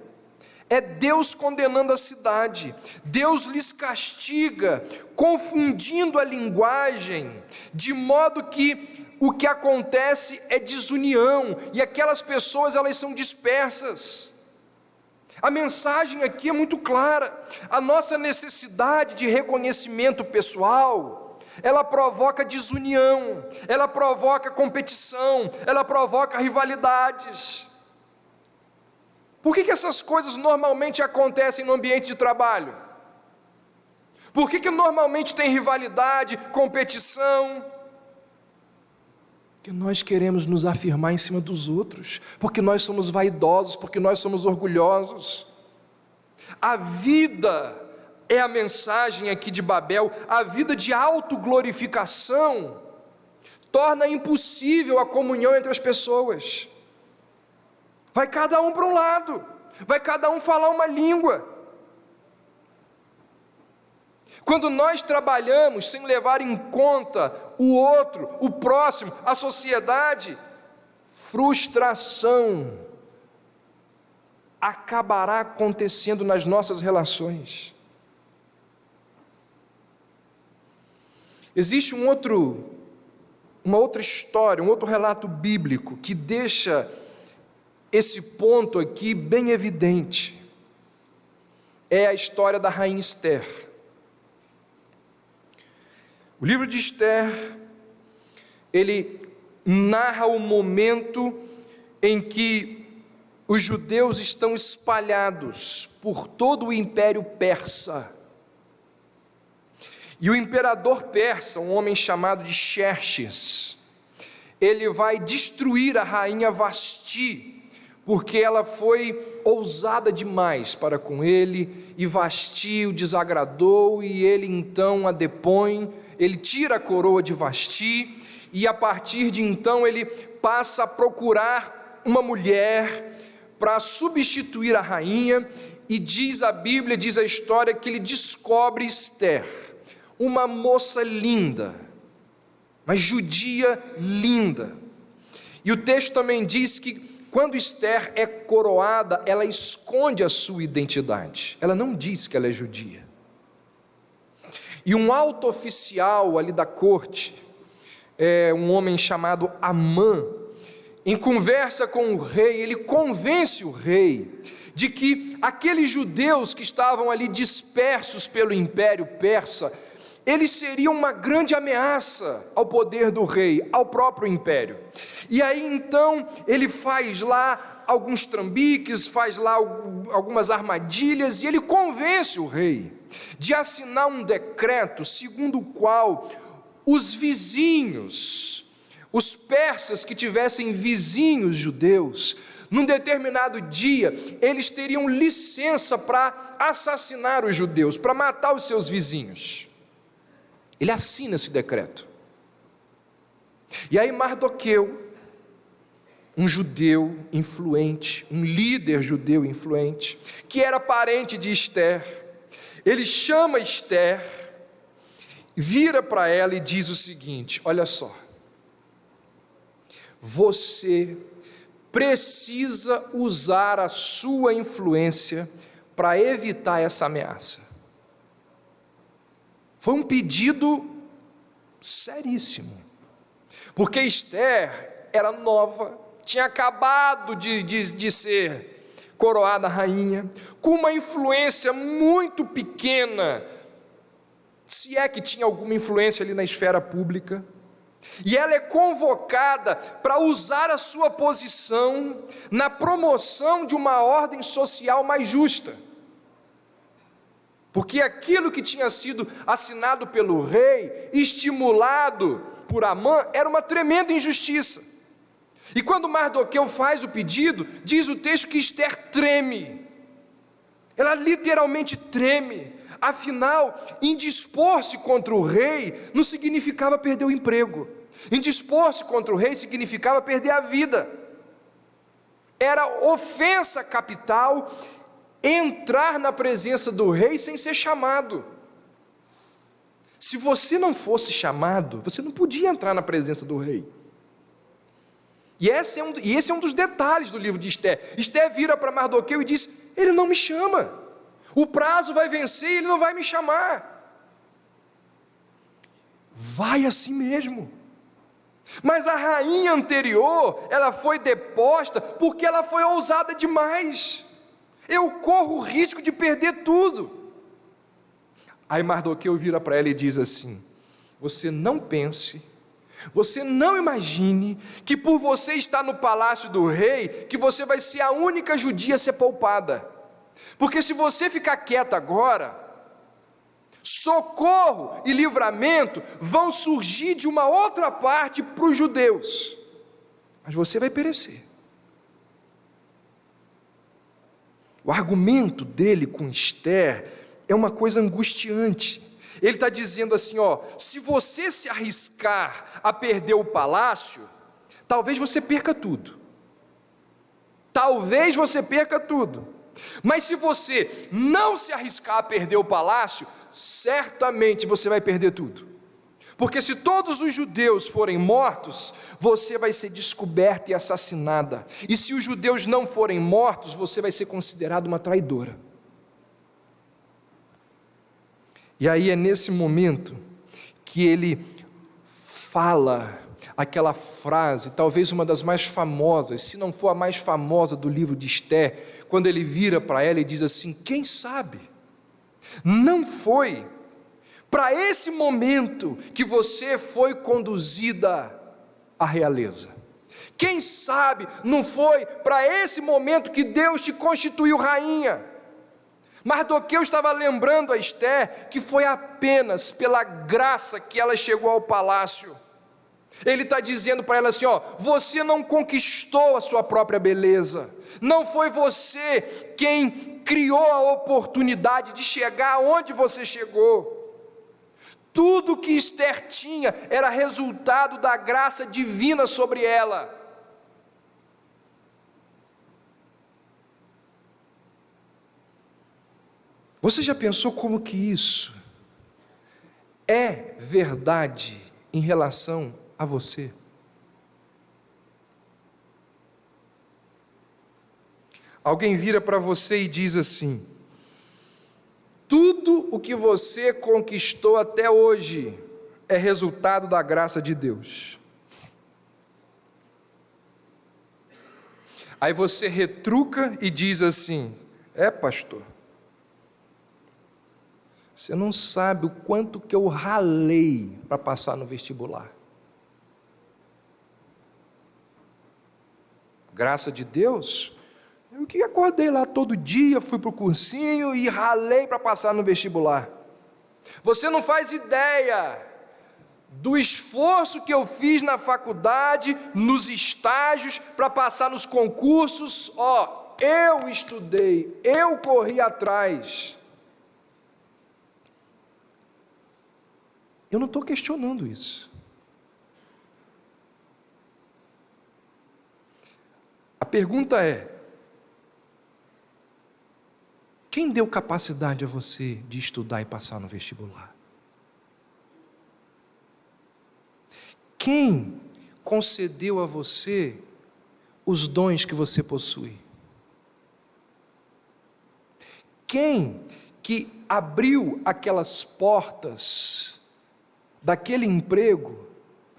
é Deus condenando a cidade. Deus lhes castiga, confundindo a linguagem, de modo que o que acontece é desunião, e aquelas pessoas, elas são dispersas. A mensagem aqui é muito clara: a nossa necessidade de reconhecimento pessoal, ela provoca desunião, ela provoca competição, ela provoca rivalidades. Por que essas coisas normalmente acontecem no ambiente de trabalho? Por que normalmente tem rivalidade, competição? Porque nós queremos nos afirmar em cima dos outros, porque nós somos vaidosos, porque nós somos orgulhosos. A vida é a mensagem aqui de Babel, a vida de autoglorificação torna impossível a comunhão entre as pessoas. Vai cada um para um lado, vai cada um falar uma língua. Quando nós trabalhamos sem levar em conta o outro, o próximo, a sociedade, frustração acabará acontecendo nas nossas relações. Existe uma outra história, um outro relato bíblico que deixa esse ponto aqui bem evidente. É a história da rainha Esther. O livro de Esther, ele narra o momento em que os judeus estão espalhados por todo o Império Persa. E o imperador persa, um homem chamado de Xerxes, ele vai destruir a rainha Vasti, porque ela foi ousada demais para com ele, e Vasti o desagradou, e ele então a depõe, ele tira a coroa de Vasti, e a partir de então ele passa a procurar uma mulher para substituir a rainha, e diz a Bíblia, diz a história, que ele descobre Ester, uma moça linda, uma judia linda. E o texto também diz que quando Ester é coroada, ela esconde a sua identidade, ela não diz que ela é judia. E um alto oficial ali da corte, um homem chamado Amã, em conversa com o rei, ele convence o rei de que aqueles judeus que estavam ali dispersos pelo Império Persa, eles seriam uma grande ameaça ao poder do rei, ao próprio império. E aí então ele faz lá alguns trambiques, faz lá algumas armadilhas, e ele convence o rei de assinar um decreto segundo o qual os vizinhos, os persas que tivessem vizinhos judeus, num determinado dia, eles teriam licença para assassinar os judeus, para matar os seus vizinhos. Ele assina esse decreto. E aí Mardoqueu, um judeu influente, um líder judeu influente, que era parente de Ester, ele chama Ester, vira para ela e diz o seguinte: olha só, você precisa usar a sua influência para evitar essa ameaça. Foi um pedido seríssimo, porque Ester era nova, tinha acabado de ser coroada rainha, com uma influência muito pequena, se é que tinha alguma influência ali na esfera pública, e ela é convocada para usar a sua posição na promoção de uma ordem social mais justa, porque aquilo que tinha sido assinado pelo rei, estimulado por Amã, era uma tremenda injustiça. E quando Mardoqueu faz o pedido, diz o texto que Ester treme, ela literalmente treme. Afinal, indispor-se contra o rei não significava perder o emprego, indispor-se contra o rei significava perder a vida, era ofensa capital entrar na presença do rei sem ser chamado. Se você não fosse chamado, você não podia entrar na presença do rei. E esse é um dos detalhes do livro de Ester. Ester vira para Mardoqueu e diz: ele não me chama, o prazo vai vencer e ele não vai me chamar. Vai assim mesmo. Mas a rainha anterior, ela foi deposta porque ela foi ousada demais. Eu corro o risco de perder tudo. Aí Mardoqueu vira para ela e diz assim: você não pense, você não imagine que por você estar no palácio do rei, que você vai ser a única judia a ser poupada. Porque se você ficar quieta agora, socorro e livramento vão surgir de uma outra parte para os judeus, mas você vai perecer. O argumento dele com Ester é uma coisa angustiante. Ele está dizendo assim: se você se arriscar a perder o palácio, talvez você perca tudo. Talvez você perca tudo. Mas se você não se arriscar a perder o palácio, certamente você vai perder tudo. Porque se todos os judeus forem mortos, você vai ser descoberta e assassinada. E se os judeus não forem mortos, você vai ser considerada uma traidora. E aí é nesse momento que ele fala aquela frase, talvez uma das mais famosas, se não for a mais famosa do livro de Ester, quando ele vira para ela e diz assim: quem sabe, não foi para esse momento que você foi conduzida à realeza. Quem sabe não foi para esse momento que Deus te constituiu rainha. Mardoqueu estava lembrando a Ester que foi apenas pela graça que ela chegou ao palácio. Ele está dizendo para ela assim: você não conquistou a sua própria beleza, não foi você quem criou a oportunidade de chegar onde você chegou. Tudo que Ester tinha era resultado da graça divina sobre ela. Você já pensou como que isso é verdade em relação a você? Alguém vira para você e diz assim: tudo o que você conquistou até hoje é resultado da graça de Deus. Aí você retruca e diz assim: pastor, você não sabe o quanto que eu ralei para passar no vestibular. Graça de Deus? Eu que acordei lá todo dia, fui para o cursinho e ralei para passar no vestibular. Você não faz ideia do esforço que eu fiz na faculdade, nos estágios, para passar nos concursos. Eu estudei, eu corri atrás. Eu não estou questionando isso. A pergunta é: quem deu capacidade a você de estudar e passar no vestibular? Quem concedeu a você os dons que você possui? Quem que abriu aquelas portas daquele emprego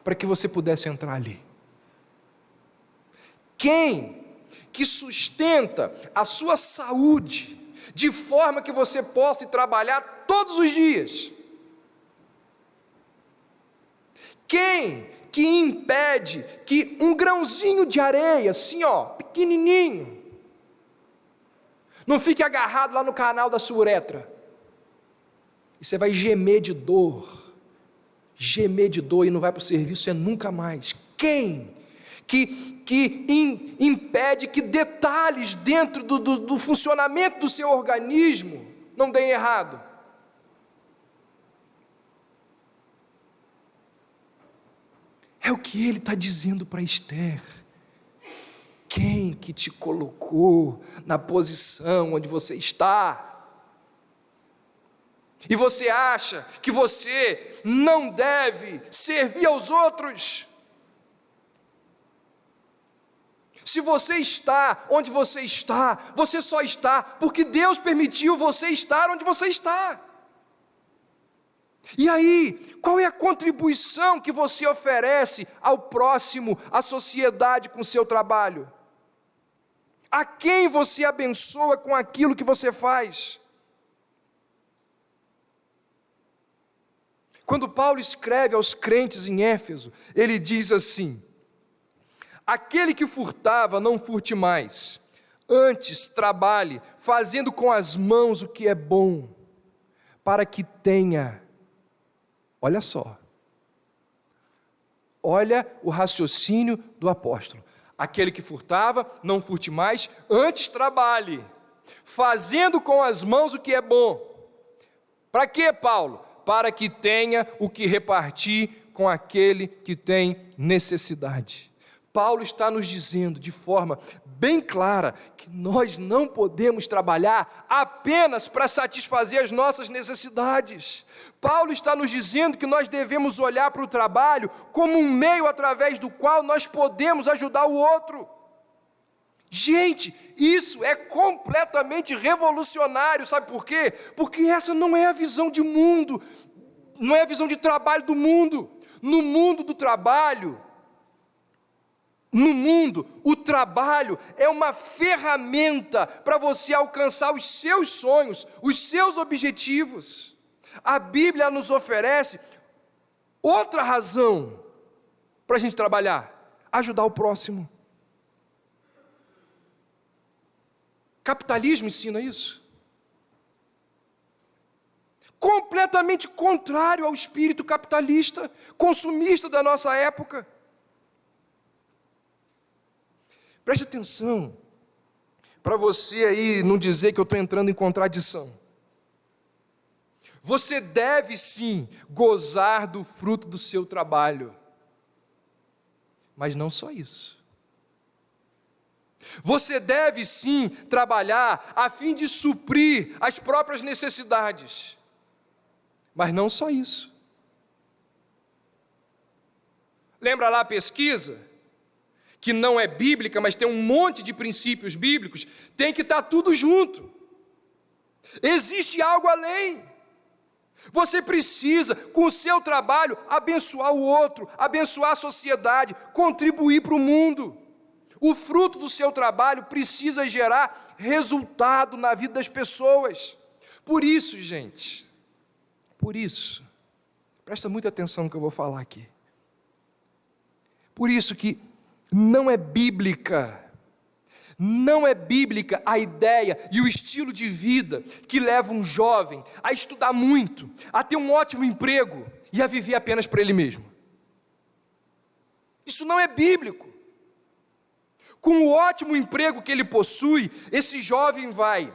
para que você pudesse entrar ali? Quem que sustenta a sua saúde de forma que você possa trabalhar todos os dias? Quem que impede que um grãozinho de areia, assim pequenininho, não fique agarrado lá no canal da sua uretra, e você vai gemer de dor e não vai para o serviço nunca mais? Quem que impede que detalhes dentro do funcionamento do seu organismo não deem errado? É o que ele está dizendo para Esther. Quem que te colocou na posição onde você está? E você acha que você não deve servir aos outros? Se você está onde você só está porque Deus permitiu você estar onde você está. E aí, qual é a contribuição que você oferece ao próximo, à sociedade com o seu trabalho? A quem você abençoa com aquilo que você faz? Quando Paulo escreve aos crentes em Éfeso, ele diz assim: aquele que furtava, não furte mais, antes trabalhe, fazendo com as mãos o que é bom, para que tenha. Olha só, olha o raciocínio do apóstolo. Aquele que furtava, não furte mais, antes trabalhe, fazendo com as mãos o que é bom. Para quê, Paulo? Para que tenha o que repartir com aquele que tem necessidade. Paulo está nos dizendo de forma bem clara que nós não podemos trabalhar apenas para satisfazer as nossas necessidades. Paulo está nos dizendo que nós devemos olhar para o trabalho como um meio através do qual nós podemos ajudar o outro. Gente, isso é completamente revolucionário, sabe por quê? Porque essa não é a visão de mundo, não é a visão de trabalho do mundo. No mundo do trabalho, o trabalho é uma ferramenta para você alcançar os seus sonhos, os seus objetivos. A Bíblia nos oferece outra razão para a gente trabalhar: ajudar o próximo. Capitalismo ensina isso. Completamente contrário ao espírito capitalista, consumista da nossa época. Preste atenção, para você aí não dizer que eu estou entrando em contradição. Você deve sim gozar do fruto do seu trabalho, mas não só isso. Você deve sim trabalhar a fim de suprir as próprias necessidades. Mas não só isso. Lembra lá a pesquisa? Que não é bíblica, mas tem um monte de princípios bíblicos. Tem que estar tudo junto. Existe algo além. Você precisa, com o seu trabalho, abençoar o outro, abençoar a sociedade, contribuir para o mundo. O fruto do seu trabalho precisa gerar resultado na vida das pessoas. Por isso, gente, presta muita atenção no que eu vou falar aqui. Por isso que não é bíblica a ideia e o estilo de vida que leva um jovem a estudar muito, a ter um ótimo emprego e a viver apenas para ele mesmo. Isso não é bíblico. Com o ótimo emprego que ele possui, esse jovem vai,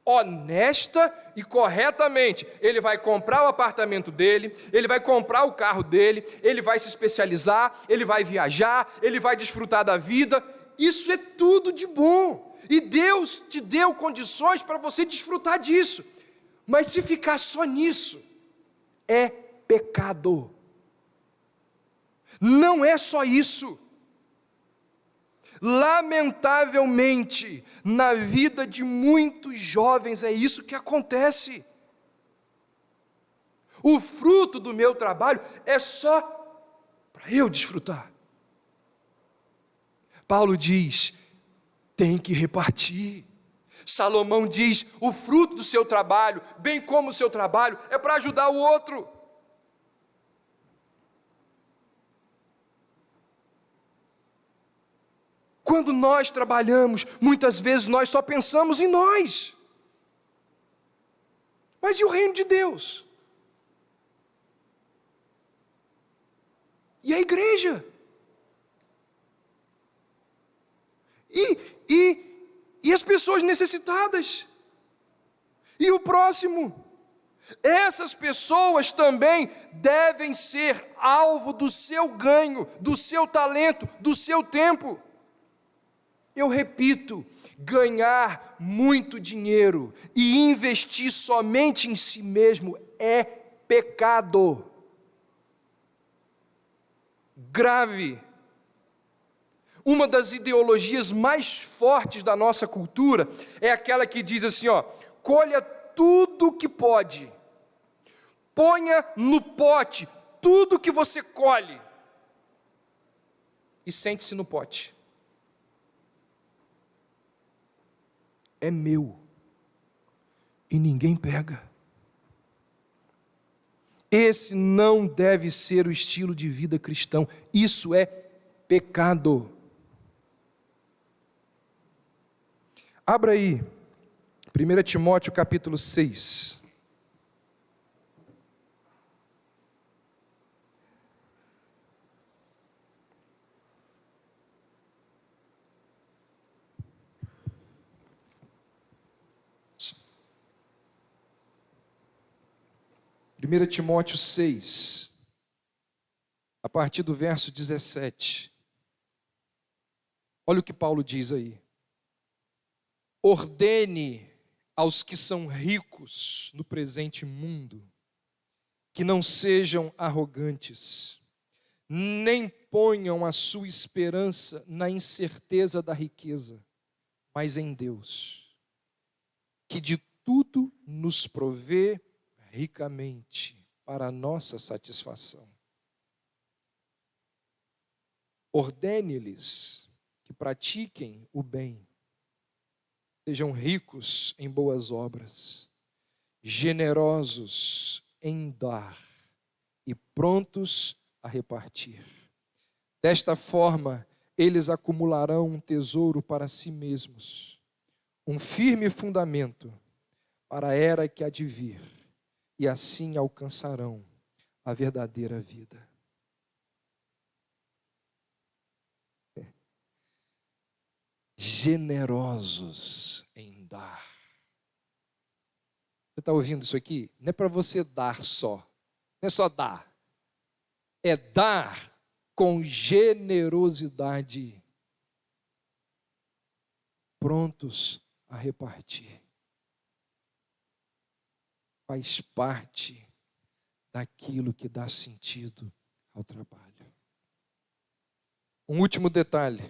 honesta e corretamente, ele vai comprar o apartamento dele, ele vai comprar o carro dele, ele vai se especializar, ele vai viajar, ele vai desfrutar da vida. Isso é tudo de bom, e Deus te deu condições para você desfrutar disso, mas se ficar só nisso, é pecado. Não é só isso. Lamentavelmente, na vida de muitos jovens é isso que acontece. O fruto do meu trabalho é só para eu desfrutar. Paulo diz, tem que repartir. Salomão diz, o fruto do seu trabalho, bem como o seu trabalho, é para ajudar o outro. Quando nós trabalhamos, muitas vezes nós só pensamos em nós. Mas e o reino de Deus? E a igreja? E as pessoas necessitadas? E o próximo? Essas pessoas também devem ser alvo do seu ganho, do seu talento, do seu tempo. Eu repito, ganhar muito dinheiro e investir somente em si mesmo é pecado. Grave. Uma das ideologias mais fortes da nossa cultura é aquela que diz assim, colha tudo o que pode, ponha no pote tudo que você colhe e sente-se no pote. É meu e ninguém pega. Esse não deve ser o estilo de vida cristão. Isso é pecado. Abra aí, 1 Timóteo capítulo 6. Primeira Timóteo 6, a partir do verso 17. Olha o que Paulo diz aí. Ordene aos que são ricos no presente mundo, que não sejam arrogantes, nem ponham a sua esperança na incerteza da riqueza, mas em Deus, que de tudo nos provê ricamente para a nossa satisfação. Ordene-lhes que pratiquem o bem, sejam ricos em boas obras, generosos em dar e prontos a repartir. Desta forma, eles acumularão um tesouro para si mesmos, um firme fundamento para a era que há de vir, e assim alcançarão a verdadeira vida. Generosos em dar. Você está ouvindo isso aqui? Não é para você dar só. Não é só dar. É dar com generosidade. prontos a repartir. Faz parte daquilo que dá sentido ao trabalho. Um último detalhe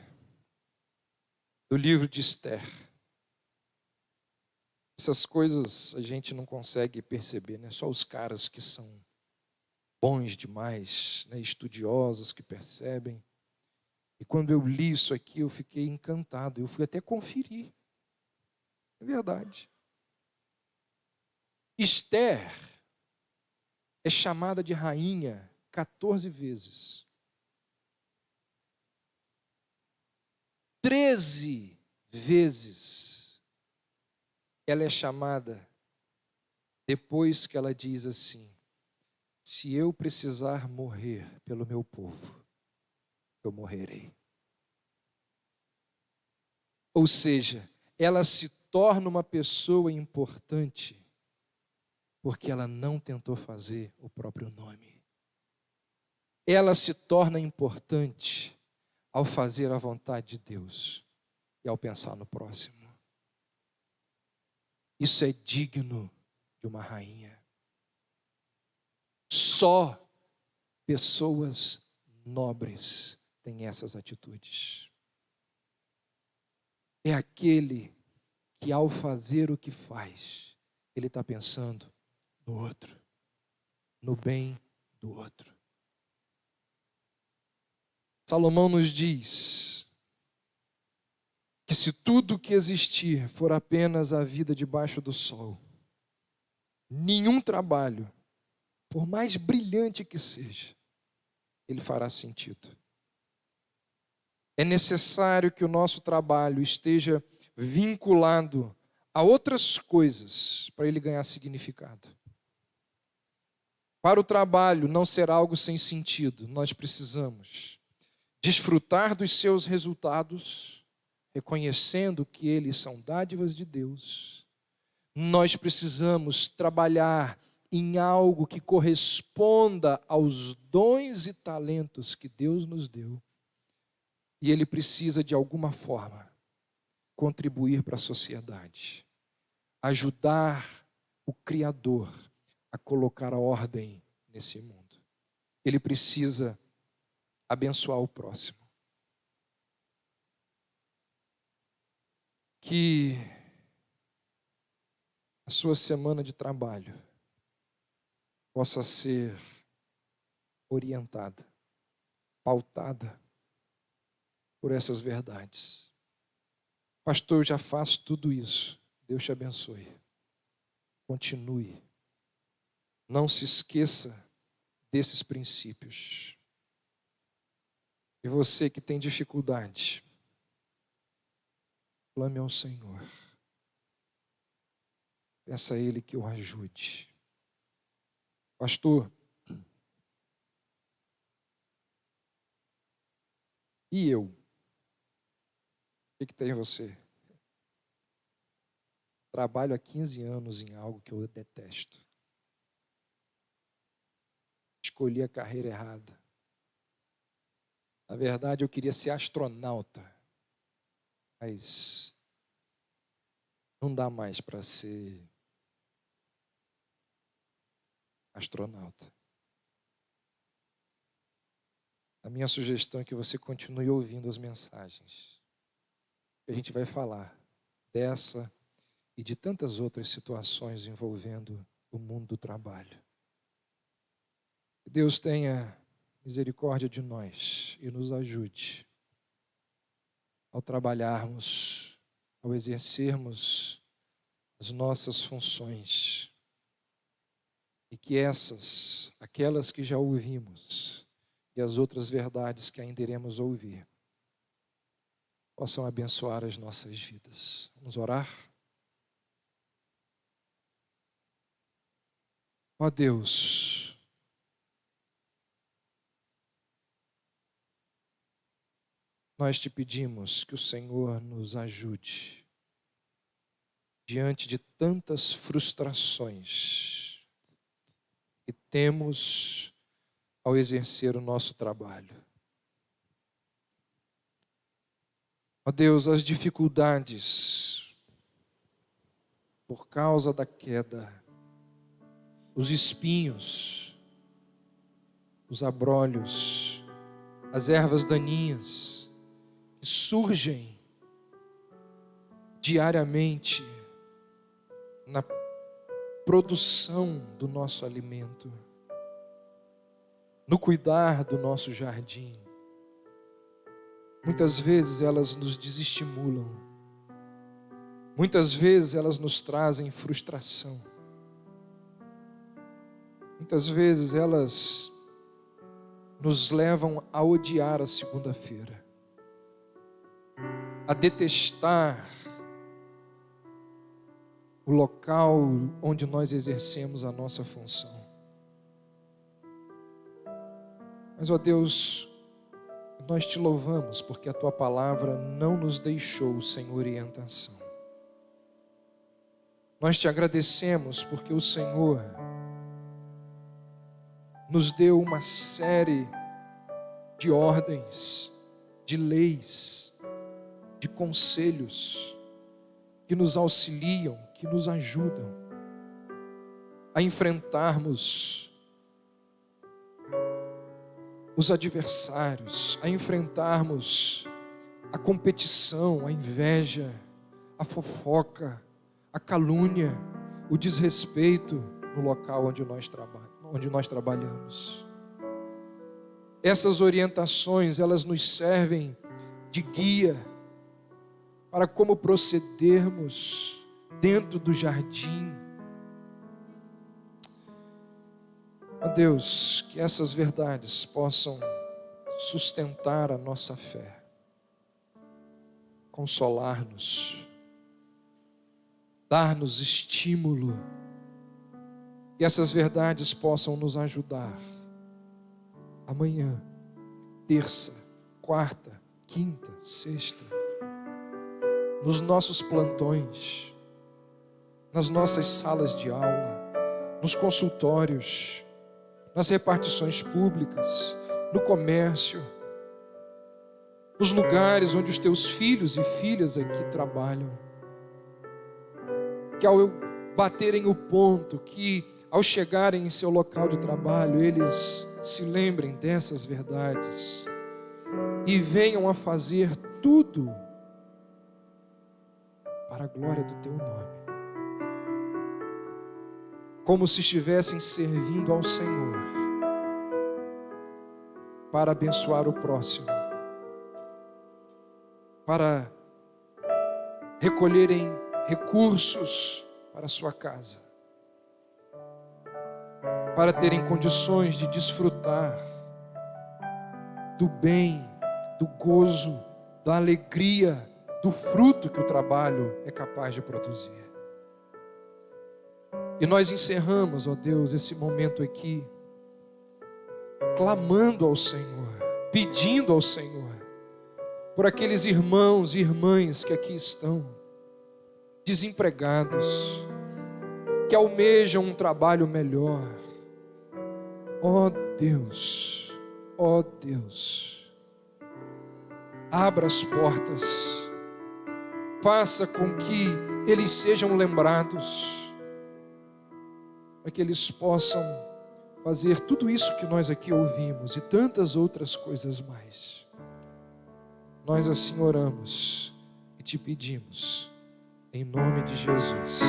do livro de Esther. Essas coisas a gente não consegue perceber, né? Só os caras que são bons demais, né? Estudiosos que percebem. E quando eu li isso aqui, eu fiquei encantado. Eu fui até conferir. É verdade. Esther é chamada de rainha 14 vezes. 13 vezes ela é chamada depois que ela diz assim: se eu precisar morrer pelo meu povo, eu morrerei. Ou seja, ela se torna uma pessoa importante porque ela não tentou fazer o próprio nome. Ela se torna importante ao fazer a vontade de Deus e ao pensar no próximo. Isso é digno de uma rainha. Só pessoas nobres têm essas atitudes. É aquele que, ao fazer o que faz, ele está pensando no outro, no bem do outro. Salomão nos diz que se tudo que existir for apenas a vida debaixo do sol, nenhum trabalho, por mais brilhante que seja, ele fará sentido. É necessário que o nosso trabalho esteja vinculado a outras coisas para ele ganhar significado. Para o trabalho não ser algo sem sentido, nós precisamos desfrutar dos seus resultados, reconhecendo que eles são dádivas de Deus. Nós precisamos trabalhar em algo que corresponda aos dons e talentos que Deus nos deu. E ele precisa, de alguma forma, contribuir para a sociedade, ajudar o Criador a colocar a ordem nesse mundo. Ele precisa abençoar o próximo. Que a sua semana de trabalho possa ser orientada, pautada por essas verdades. Pastor, eu já faço tudo isso. Deus te abençoe. Continue. Não se esqueça desses princípios. E você que tem dificuldade, clame ao Senhor. Peça a Ele que o ajude. Pastor, e eu? O que tem em você? Trabalho há 15 anos em algo que eu detesto. Escolhi a carreira errada. Na verdade, eu queria ser astronauta, mas não dá mais para ser astronauta. A minha sugestão é que você continue ouvindo as mensagens. A gente vai falar dessa e de tantas outras situações envolvendo o mundo do trabalho. Que Deus tenha misericórdia de nós e nos ajude ao trabalharmos, ao exercermos as nossas funções. E que aquelas que já ouvimos e as outras verdades que ainda iremos ouvir, possam abençoar as nossas vidas. Vamos orar? Ó Deus, nós te pedimos que o Senhor nos ajude diante de tantas frustrações que temos ao exercer o nosso trabalho. Ó Deus, as dificuldades por causa da queda, os espinhos, os abrolhos, as ervas daninhas que surgem diariamente na produção do nosso alimento, no cuidar do nosso jardim. Muitas vezes elas nos desestimulam, muitas vezes elas nos trazem frustração, muitas vezes elas nos levam a odiar a segunda-feira, a detestar o local onde nós exercemos a nossa função. Mas, ó Deus, nós te louvamos porque a tua palavra não nos deixou sem orientação. Nós te agradecemos porque o Senhor nos deu uma série de ordens, de leis, de conselhos que nos auxiliam, que nos ajudam a enfrentarmos os adversários, a enfrentarmos a competição, a inveja, a fofoca, a calúnia, o desrespeito no local onde nós trabalhamos. Essas orientações, elas nos servem de guia para como procedermos dentro do jardim. Ó Deus, que essas verdades possam sustentar a nossa fé, consolar-nos, dar-nos estímulo, que essas verdades possam nos ajudar amanhã, terça, quarta, quinta, sexta, nos nossos plantões, nas nossas salas de aula, nos consultórios, nas repartições públicas, no comércio, nos lugares onde os teus filhos e filhas aqui trabalham. Que ao baterem o ponto, que ao chegarem em seu local de trabalho, eles se lembrem dessas verdades e venham a fazer tudo para a glória do teu nome, como se estivessem servindo ao Senhor, para abençoar o próximo, para recolherem recursos para a sua casa, para terem condições de desfrutar do bem, do gozo, da alegria, do fruto que o trabalho é capaz de produzir. E nós encerramos, ó Deus, esse momento aqui, clamando ao Senhor, pedindo ao Senhor, por aqueles irmãos e irmãs que aqui estão, desempregados, que almejam um trabalho melhor. Ó Deus, abra as portas, faça com que eles sejam lembrados, para que eles possam fazer tudo isso que nós aqui ouvimos e tantas outras coisas mais. Nós assim oramos e te pedimos, em nome de Jesus.